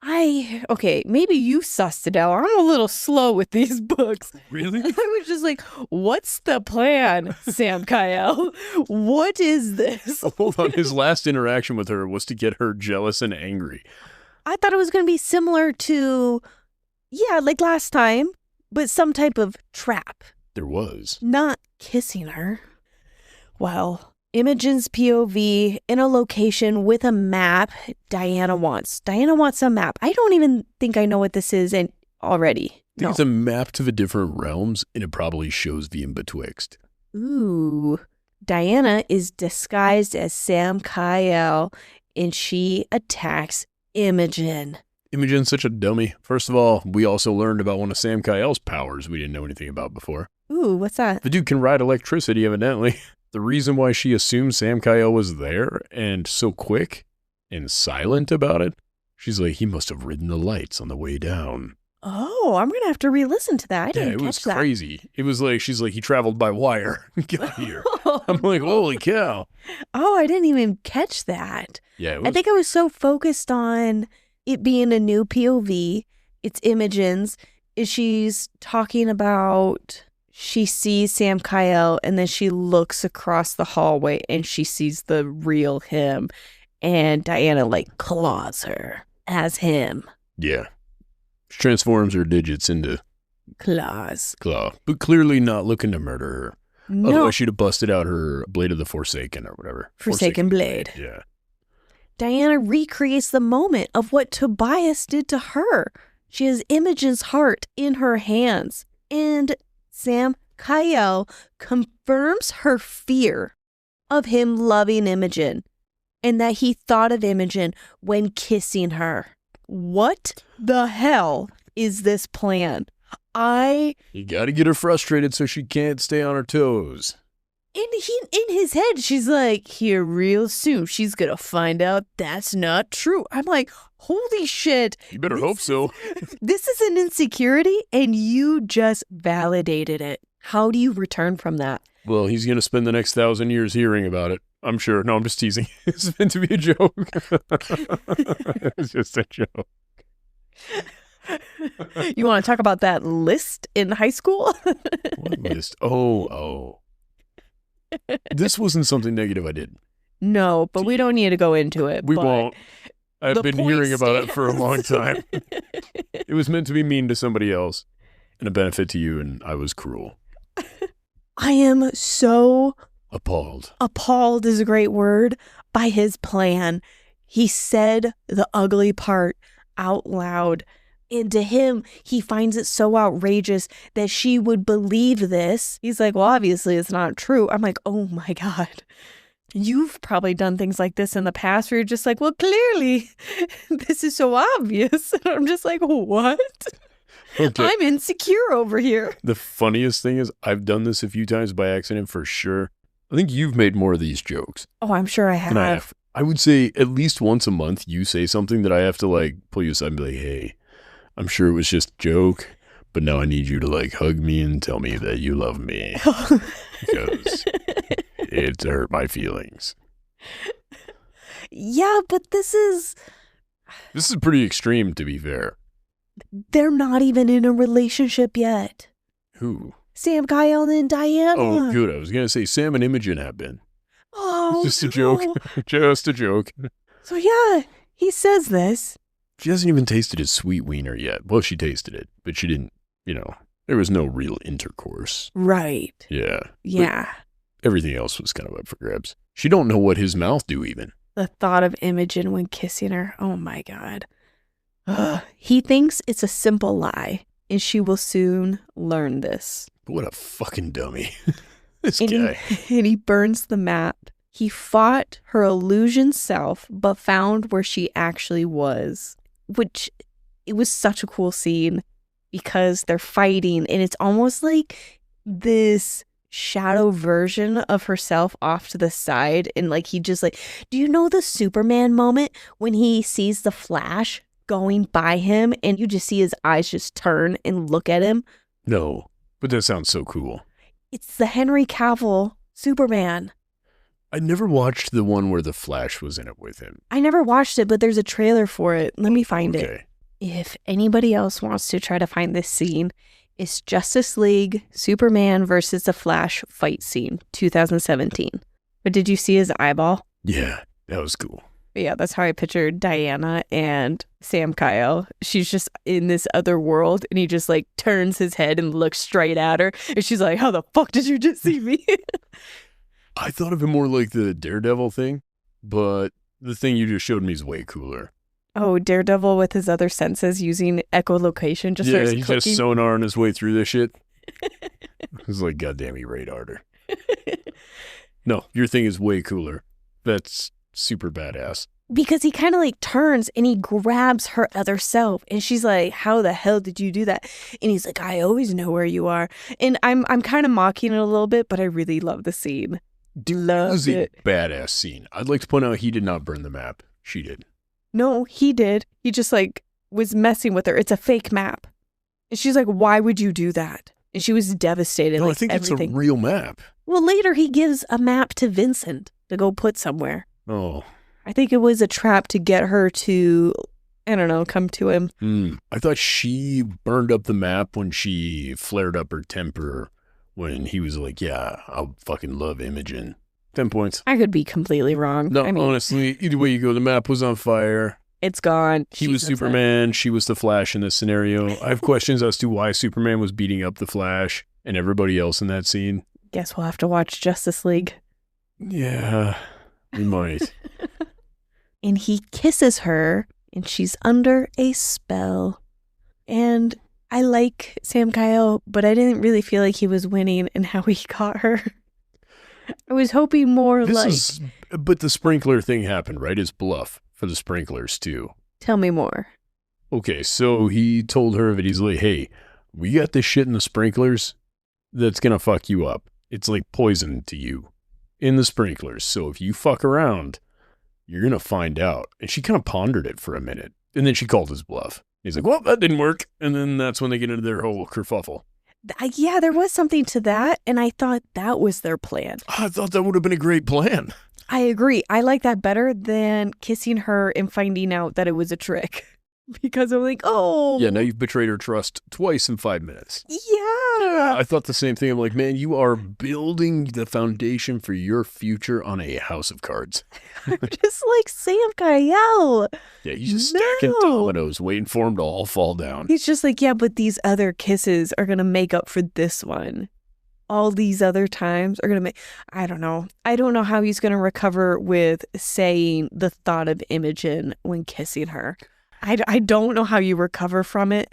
Okay, maybe you sussed it out. I'm a little slow with these books. Really? I was just like, what's the plan, Samkiel? What is this? Hold on, his last interaction with her was to get her jealous and angry. I thought it was going to be similar to, like last time, but some type of trap. There was. Not kissing her. Well, Imogen's POV in a location with a map Dianna wants. Dianna wants a map. I don't even think I know what this is already. I think it's a map to the different realms, and it probably shows the in-betwixt. Ooh. Dianna is disguised as Samkiel, and she attacks Imogen. Imogen's such a dummy. First of all, we also learned about one of Samkiel's powers we didn't know anything about before. Ooh, what's that? The dude can ride electricity, evidently. The reason why she assumed Samkiel was there and so quick and silent about it, she's like, he must have ridden the lights on the way down. Oh, I'm going to have to re-listen to that. I didn't catch that. Yeah, it was crazy. It was like, she's like, he traveled by wire. Got here. I'm like, holy cow. Oh, I didn't even catch that. Yeah, it was. I think I was so focused on it being a new POV. It's Imogen's. She's talking about... She sees Samkiel and then she looks across the hallway and she sees the real him. And Dianna claws her as him. Yeah. She transforms her digits into claws. Claw. But clearly not looking to murder her. No. Otherwise she'd have busted out her Blade of the Forsaken or whatever. Forsaken blade. Yeah. Dianna recreates the moment of what Tobias did to her. She has Imogen's heart in her hands. And Samkiel confirms her fear of him loving Imogen and that he thought of Imogen when kissing her. What the hell is this plan? You gotta get her frustrated so she can't stay on her toes. In his head, she's like, here real soon, she's gonna find out that's not true. I'm like, holy shit. You better hope so. This is an insecurity, and you just validated it. How do you return from that? Well, he's gonna spend the next 1,000 years hearing about it. I'm sure. No, I'm just teasing. It's meant to be a joke. It's just a joke. You want to talk about that list in high school? What list? Oh. This wasn't something negative I did. No, but we don't need to go into it. We won't. I've been hearing about it for a long time. It was meant to be mean to somebody else and a benefit to you, and I was cruel. I am so... Appalled. Appalled is a great word by his plan. He said the ugly part out loud. And to him, he finds it so outrageous that she would believe this. He's like, well, obviously it's not true. I'm like, oh my God. You've probably done things like this in the past where you're just like, well, clearly this is so obvious. And I'm just like, what? Okay. I'm insecure over here. The funniest thing is I've done this a few times by accident for sure. I think you've made more of these jokes. Oh, I'm sure I have. I would say at least once a month you say something that I have to like pull you aside and be like, hey, I'm sure it was just a joke, but now I need you to like hug me and tell me that you love me because it's hurt my feelings. Yeah, but this is pretty extreme, to be fair. They're not even in a relationship yet. Who? Samkiel and Dianna. Oh, good. I was going to say Sam and Imogen have been. Oh, just a joke. Just a joke. So yeah, he says this. She hasn't even tasted his sweet wiener yet. Well, she tasted it, but she didn't, there was no real intercourse. Right. Yeah. Yeah. But everything else was kind of up for grabs. She don't know what his mouth do even. The thought of Imogen when kissing her. Oh my God. Ugh. He thinks it's a simple lie, and she will soon learn this. What a fucking dummy. This guy. And he burns the map. He fought her illusion self, but found where she actually was. Which, it was such a cool scene because they're fighting, and it's almost like this shadow version of herself off to the side. And like, he just like, do you know the Superman moment when he sees the Flash going by him and you just see his eyes just turn and look at him? No, but that sounds so cool. It's the Henry Cavill Superman. I never watched the one where the Flash was in it with him. I never watched it, but there's a trailer for it. Let me find it. If anybody else wants to try to find this scene, it's Justice League Superman versus the Flash fight scene, 2017. But did you see his eyeball? Yeah, that was cool. Yeah, that's how I pictured Dianna and Samkiel. She's just in this other world, and he just like turns his head and looks straight at her. And she's like, how the fuck did you just see me? I thought of it more like the Daredevil thing, but the thing you just showed me is way cooler. Oh, Daredevil with his other senses using echolocation just starts clicking. He's just sonaring his way through this shit. It's like, goddamn, he radared her. No, your thing is way cooler. That's super badass. Because he kind of like turns and he grabs her other self, and she's like, how the hell did you do that? And he's like, I always know where you are. And I'm kind of mocking it a little bit, but I really love the scene. Dude, that was a badass scene. I'd like to point out he did not burn the map. She did. No, he did. He just like was messing with her. It's a fake map. And she's like, why would you do that? And she was devastated. No, like, I think everything. It's a real map. Well, later he gives a map to Vincent to go put somewhere. Oh. I think it was a trap to get her to, I don't know, come to him. I thought she burned up the map when she flared up her temper when he was like, yeah, I fucking love Imogen. 10 points. I could be completely wrong. No, honestly, either way you go, the map was on fire. It's gone. He was Superman. She was the Flash in this scenario. I have questions as to why Superman was beating up the Flash and everybody else in that scene. Guess we'll have to watch Justice League. Yeah, we might. And he kisses her, and she's under a spell. And I like Samkiel, but I didn't really feel like he was winning in how he got her. I was hoping more But the sprinkler thing happened, right? His bluff for the sprinklers, too. Tell me more. Okay, so he told her that he's like, hey, we got this shit in the sprinklers that's going to fuck you up. It's like poison to you in the sprinklers. So if you fuck around, you're going to find out. And she kind of pondered it for a minute. And then she called his bluff. He's like, well, that didn't work. And then that's when they get into their whole kerfuffle. Yeah, there was something to that. And I thought that was their plan. I thought that would have been a great plan. I agree. I like that better than kissing her and finding out that it was a trick. Because I'm like, oh. Yeah, now you've betrayed her trust twice in 5 minutes. Yeah. I thought the same thing. I'm like, man, you are building the foundation for your future on a house of cards. I'm just like Samkiel. Yeah, he's just stacking dominoes, waiting for him to all fall down. He's just like, yeah, but these other kisses are going to make up for this one. All these other times are going to make, I don't know. I don't know how he's going to recover with saying the thought of Imogen when kissing her. I don't know how you recover from it.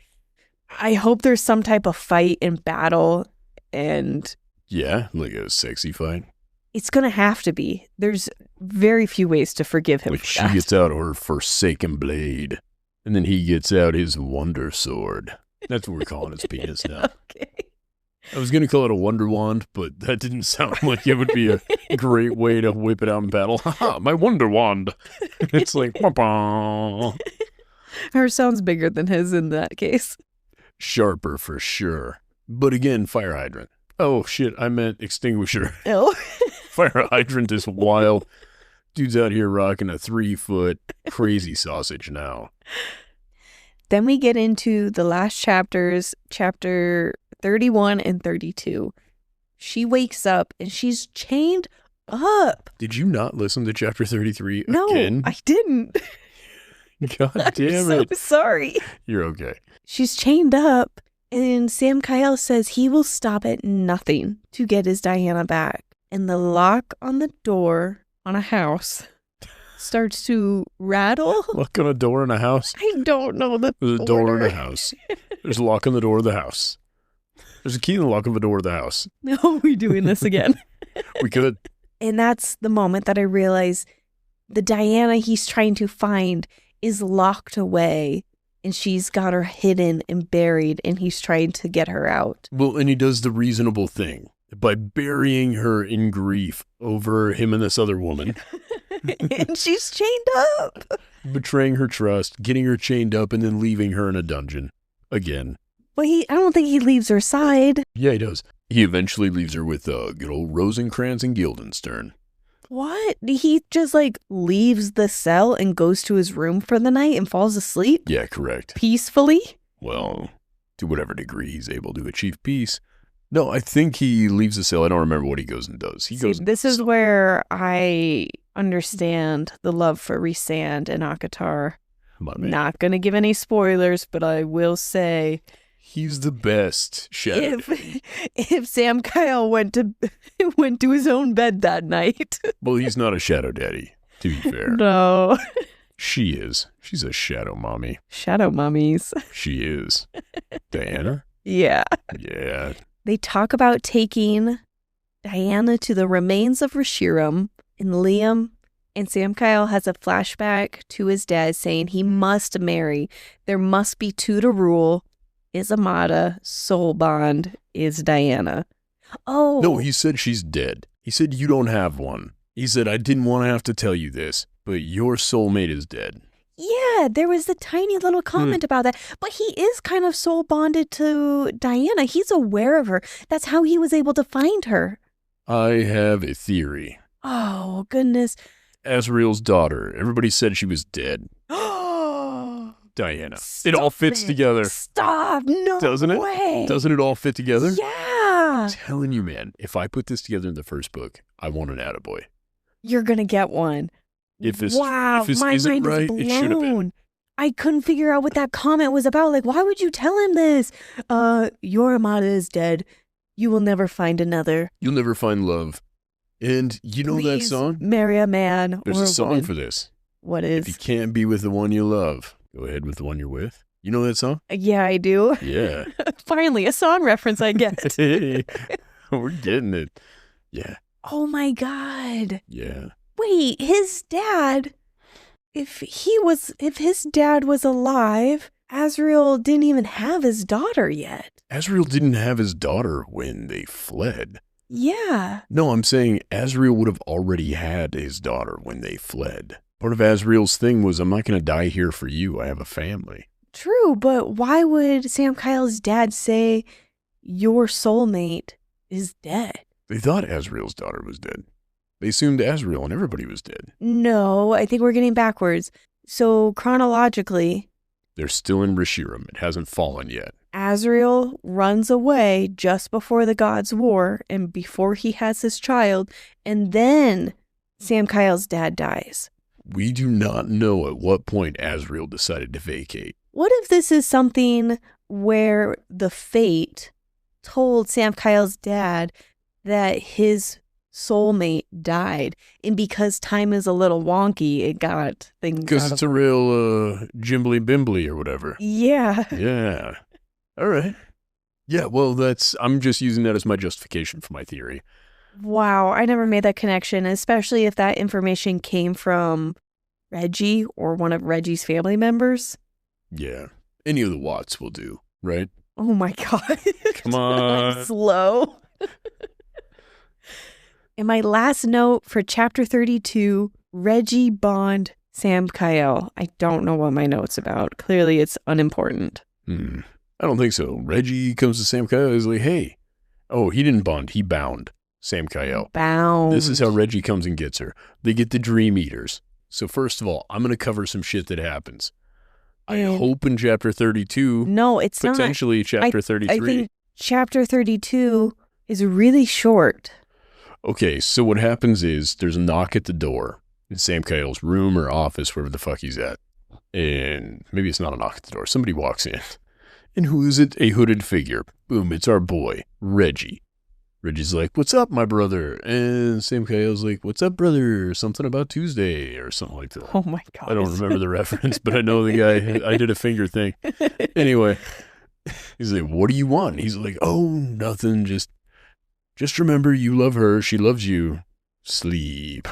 I hope there's some type of fight and battle, and Yeah, like a sexy fight. it's going to have to be. There's very few ways to forgive him Like for she that. gets out her forsaken blade, and then he gets out his wonder sword. That's what we're calling his penis now. Okay. I was going to call it a wonder wand, but that didn't sound like it would be a great way to whip it out in battle. Haha, my wonder wand. It's like, bah. Her sounds bigger than his in that case. Sharper for sure. But again, fire hydrant. Oh shit, I meant extinguisher. Oh. Fire hydrant is wild. Dude's out here rocking a 3-foot crazy sausage now. Then we get into the last chapters, chapter 31 and 32. She wakes up and she's chained up. Did you not listen to chapter 33 No, again? I didn't. God damn I'm it. so sorry. You're okay. She's chained up, and Samkiel says he will stop at nothing to get his Dianna back. And the lock on the door on a house starts to rattle. Lock on a door in a house. I don't know the There's a door in order. a house. There's a lock on the door of the house. There's a key in the lock of the door of the house. No, we're doing this again. We could. And that's the moment that I realize the Dianna he's trying to find is locked away, and she's got her hidden and buried, and he's trying to get her out. Well, and he does the reasonable thing by burying her in grief over him and this other woman, And she's chained up. betraying her trust, getting her chained up, and then leaving her in a dungeon. Again. But I don't think he leaves her side. Yeah, he does. He eventually leaves her with good old Rosencrantz and Guildenstern. What? He just leaves the cell and goes to his room for the night and falls asleep Yeah, correct. peacefully? Well, to whatever degree he's able to achieve peace. No, I think he leaves the cell. I don't remember what he goes and does. This is where I understand the love for Rhysand and Akatar. My man. Not going to give any spoilers, but I will say He's the best shadow. if Samkiel went to his own bed that night. Well, he's not a shadow daddy, to be fair. No. She is. She's a shadow mommy. Shadow mummies. She is. Dianna? Yeah. Yeah. They talk about taking Dianna to the remains of Riorson, and Liam and Samkiel has a flashback to his dad saying he must marry. There must be two to rule. Is Amada, soul bond is Dianna. Oh. No, he said she's dead. He said you don't have one. He said, I didn't want to have to tell you this, but your soulmate is dead. Yeah, there was a tiny little comment about that. But he is kind of soul bonded to Dianna. He's aware of her. That's how he was able to find her. I have a theory. Oh, goodness. Asriel's daughter. Everybody said she was dead. Oh, Dianna. It all fits together. Stop. No Doesn't it? way. Doesn't it all fit together? Yeah. I'm telling you, man, if I put this together in the first book, I want an attaboy. You're going to get one. If this Wow, my isn't mind right, is it should have been. blown. I couldn't figure out what that comment was about. Like, why would you tell him this? Your Amada is dead. You will never find another. You'll never find love. And you know that Please song? marry a man There's or a song woman. for this. What If you is? can't be with the one you love, go ahead with the one you're with. You know that song? Yeah, I do. Yeah. Finally, a song reference I get. Hey, we're getting it. Yeah. Oh my God. Yeah. Wait, his dad, if his dad was alive, Asriel didn't even have his daughter yet. Asriel didn't have his daughter when they fled. Yeah. No, I'm saying Asriel would have already had his daughter when they fled. Part of Asriel's thing was, I'm not going to die here for you. I have a family. True, but why would Samkiel's dad say your soulmate is dead? They thought Asriel's daughter was dead. They assumed Asriel and everybody was dead. No, I think we're getting backwards. So chronologically, They're still in Riorson. It hasn't fallen yet. Asriel runs away just before the Gods' War and before he has his child, and then Samkiel's dad dies. We do not know at what point Asriel decided to vacate. What if this is something where the fate told Samkiel's dad that his soulmate died. And because time is a little wonky, it got things Because it's a real jimbly bimbly or whatever. Yeah. Yeah. All right. Yeah, well, I'm just using that as my justification for my theory. Wow, I never made that connection, especially if that information came from Reggie or one of Reggie's family members. Yeah. Any of the Watts will do, right? Oh my God. Come on. I'm slow. And my last note for chapter 32, Reggie Bond Samkiel. I don't know what my note's about. Clearly it's unimportant. I don't think so. Reggie comes to Samkiel. He's like, hey. Oh, he didn't bond. He bound Samkiel. Bound. This is how Reggie comes and gets her. They get the Dream Eaters. So first of all, I'm going to cover some shit that happens. I hope in chapter 32. No, it's potentially chapter 33. I think chapter 32 is really short. Okay, so what happens is there's a knock at the door in Samkiel's room or office, wherever the fuck he's at. And maybe it's not a knock at the door. Somebody walks in. And who is it? A hooded figure. Boom, it's our boy, Reggie. Reggie's like, what's up, my brother? And Samkiel's like, what's up, brother? Something about Tuesday or something like that. Oh, my God. I don't remember the reference, but I know the guy. I did a finger thing. Anyway, he's like, what do you want? He's like, oh, nothing. Just remember you love her. She loves you. Sleep.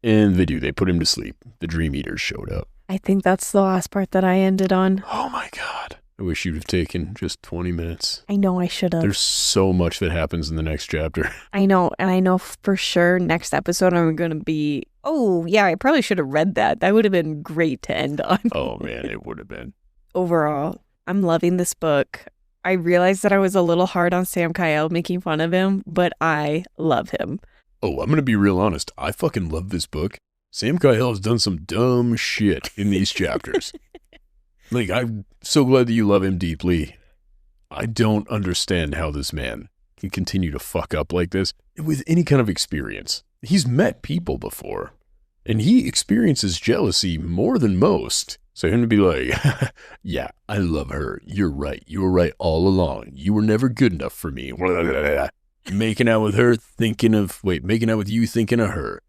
And they do. They put him to sleep. The Dream Eaters showed up. I think that's the last part that I ended on. Oh, my God. I wish you'd have taken just 20 minutes. I know I should have. There's so much that happens in the next chapter. I know. And I know for sure next episode I'm going to be, oh, yeah, I probably should have read that. That would have been great to end on. Oh, man, it would have been. Overall, I'm loving this book. I realized that I was a little hard on Samkiel making fun of him, but I love him. Oh, I'm going to be real honest. I fucking love this book. Samkiel has done some dumb shit in these chapters. Like, I'm so glad that you love him deeply. I don't understand how this man can continue to fuck up like this with any kind of experience. He's met people before, and he experiences jealousy more than most. So him to be like, yeah, I love her. You're right. You were right all along. You were never good enough for me. Making out with her, making out with you, thinking of her.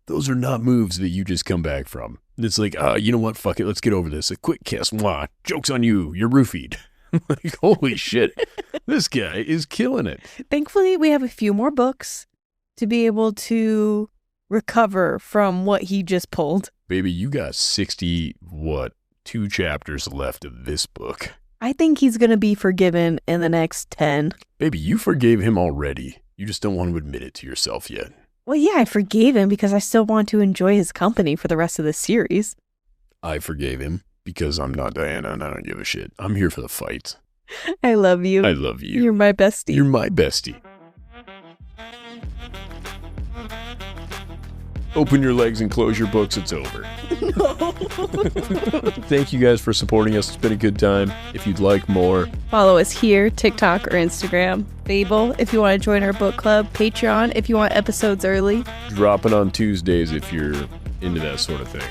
Those are not moves that you just come back from. It's like, you know what? Fuck it. Let's get over this. A quick kiss. Mwah. Joke's on you. You're roofied. Like, holy shit. This guy is killing it. Thankfully, we have a few more books to be able to recover from what he just pulled. Baby, you got 2 chapters left of this book. I think he's going to be forgiven in the next 10. Baby, you forgave him already. You just don't want to admit it to yourself yet. Well, yeah, I forgave him because I still want to enjoy his company for the rest of the series. I forgave him because I'm not Dianna and I don't give a shit. I'm here for the fight. I love you. I love you. You're my bestie. You're my bestie. Open your legs and close your books. It's over. No. Thank you guys for supporting us. It's been a good time. If you'd like more, follow us here, TikTok or Instagram. Fable, if you want to join our book club. Patreon, if you want episodes early. Drop it on Tuesdays if you're into that sort of thing.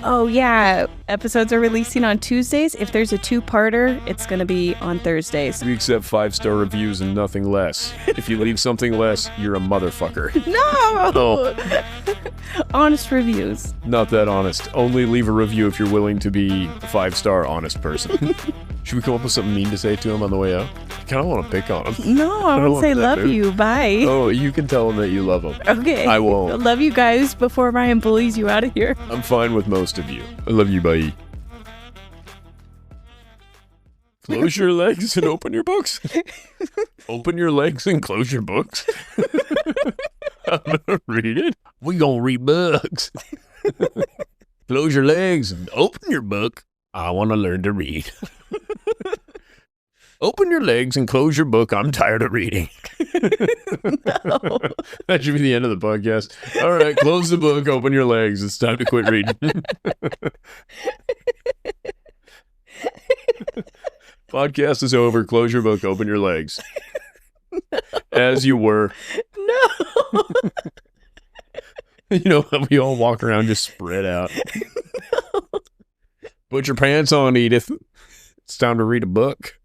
Oh, yeah. Episodes are releasing on Tuesdays. If there's a 2-parter, it's going to be on Thursdays. We accept 5-star reviews and nothing less. If you leave something less, you're a motherfucker. No! Oh. Honest reviews. Not that honest. Only leave a review if you're willing to be a 5-star honest person. Should we come up with something mean to say to him on the way out? I kind of want to pick on him. No, I won't say love you. Bye. Oh, you can tell him that you love him. Okay. I won't. Love you guys before Ryan bullies you out of here. I'm fine with most of you. I love you, bye. Close your legs and open your books. Open your legs and close your books. I'm gonna read it. We gonna read books. Close your legs and open your book. I want to learn to read. Open your legs and close your book. I'm tired of reading. No. That should be the end of the podcast. All right, close the book, open your legs. It's time to quit reading. Podcast is over. Close your book, open your legs. No. As you were. No. You know, we all walk around just spread out. No. Put your pants on, Edith. It's time to read a book.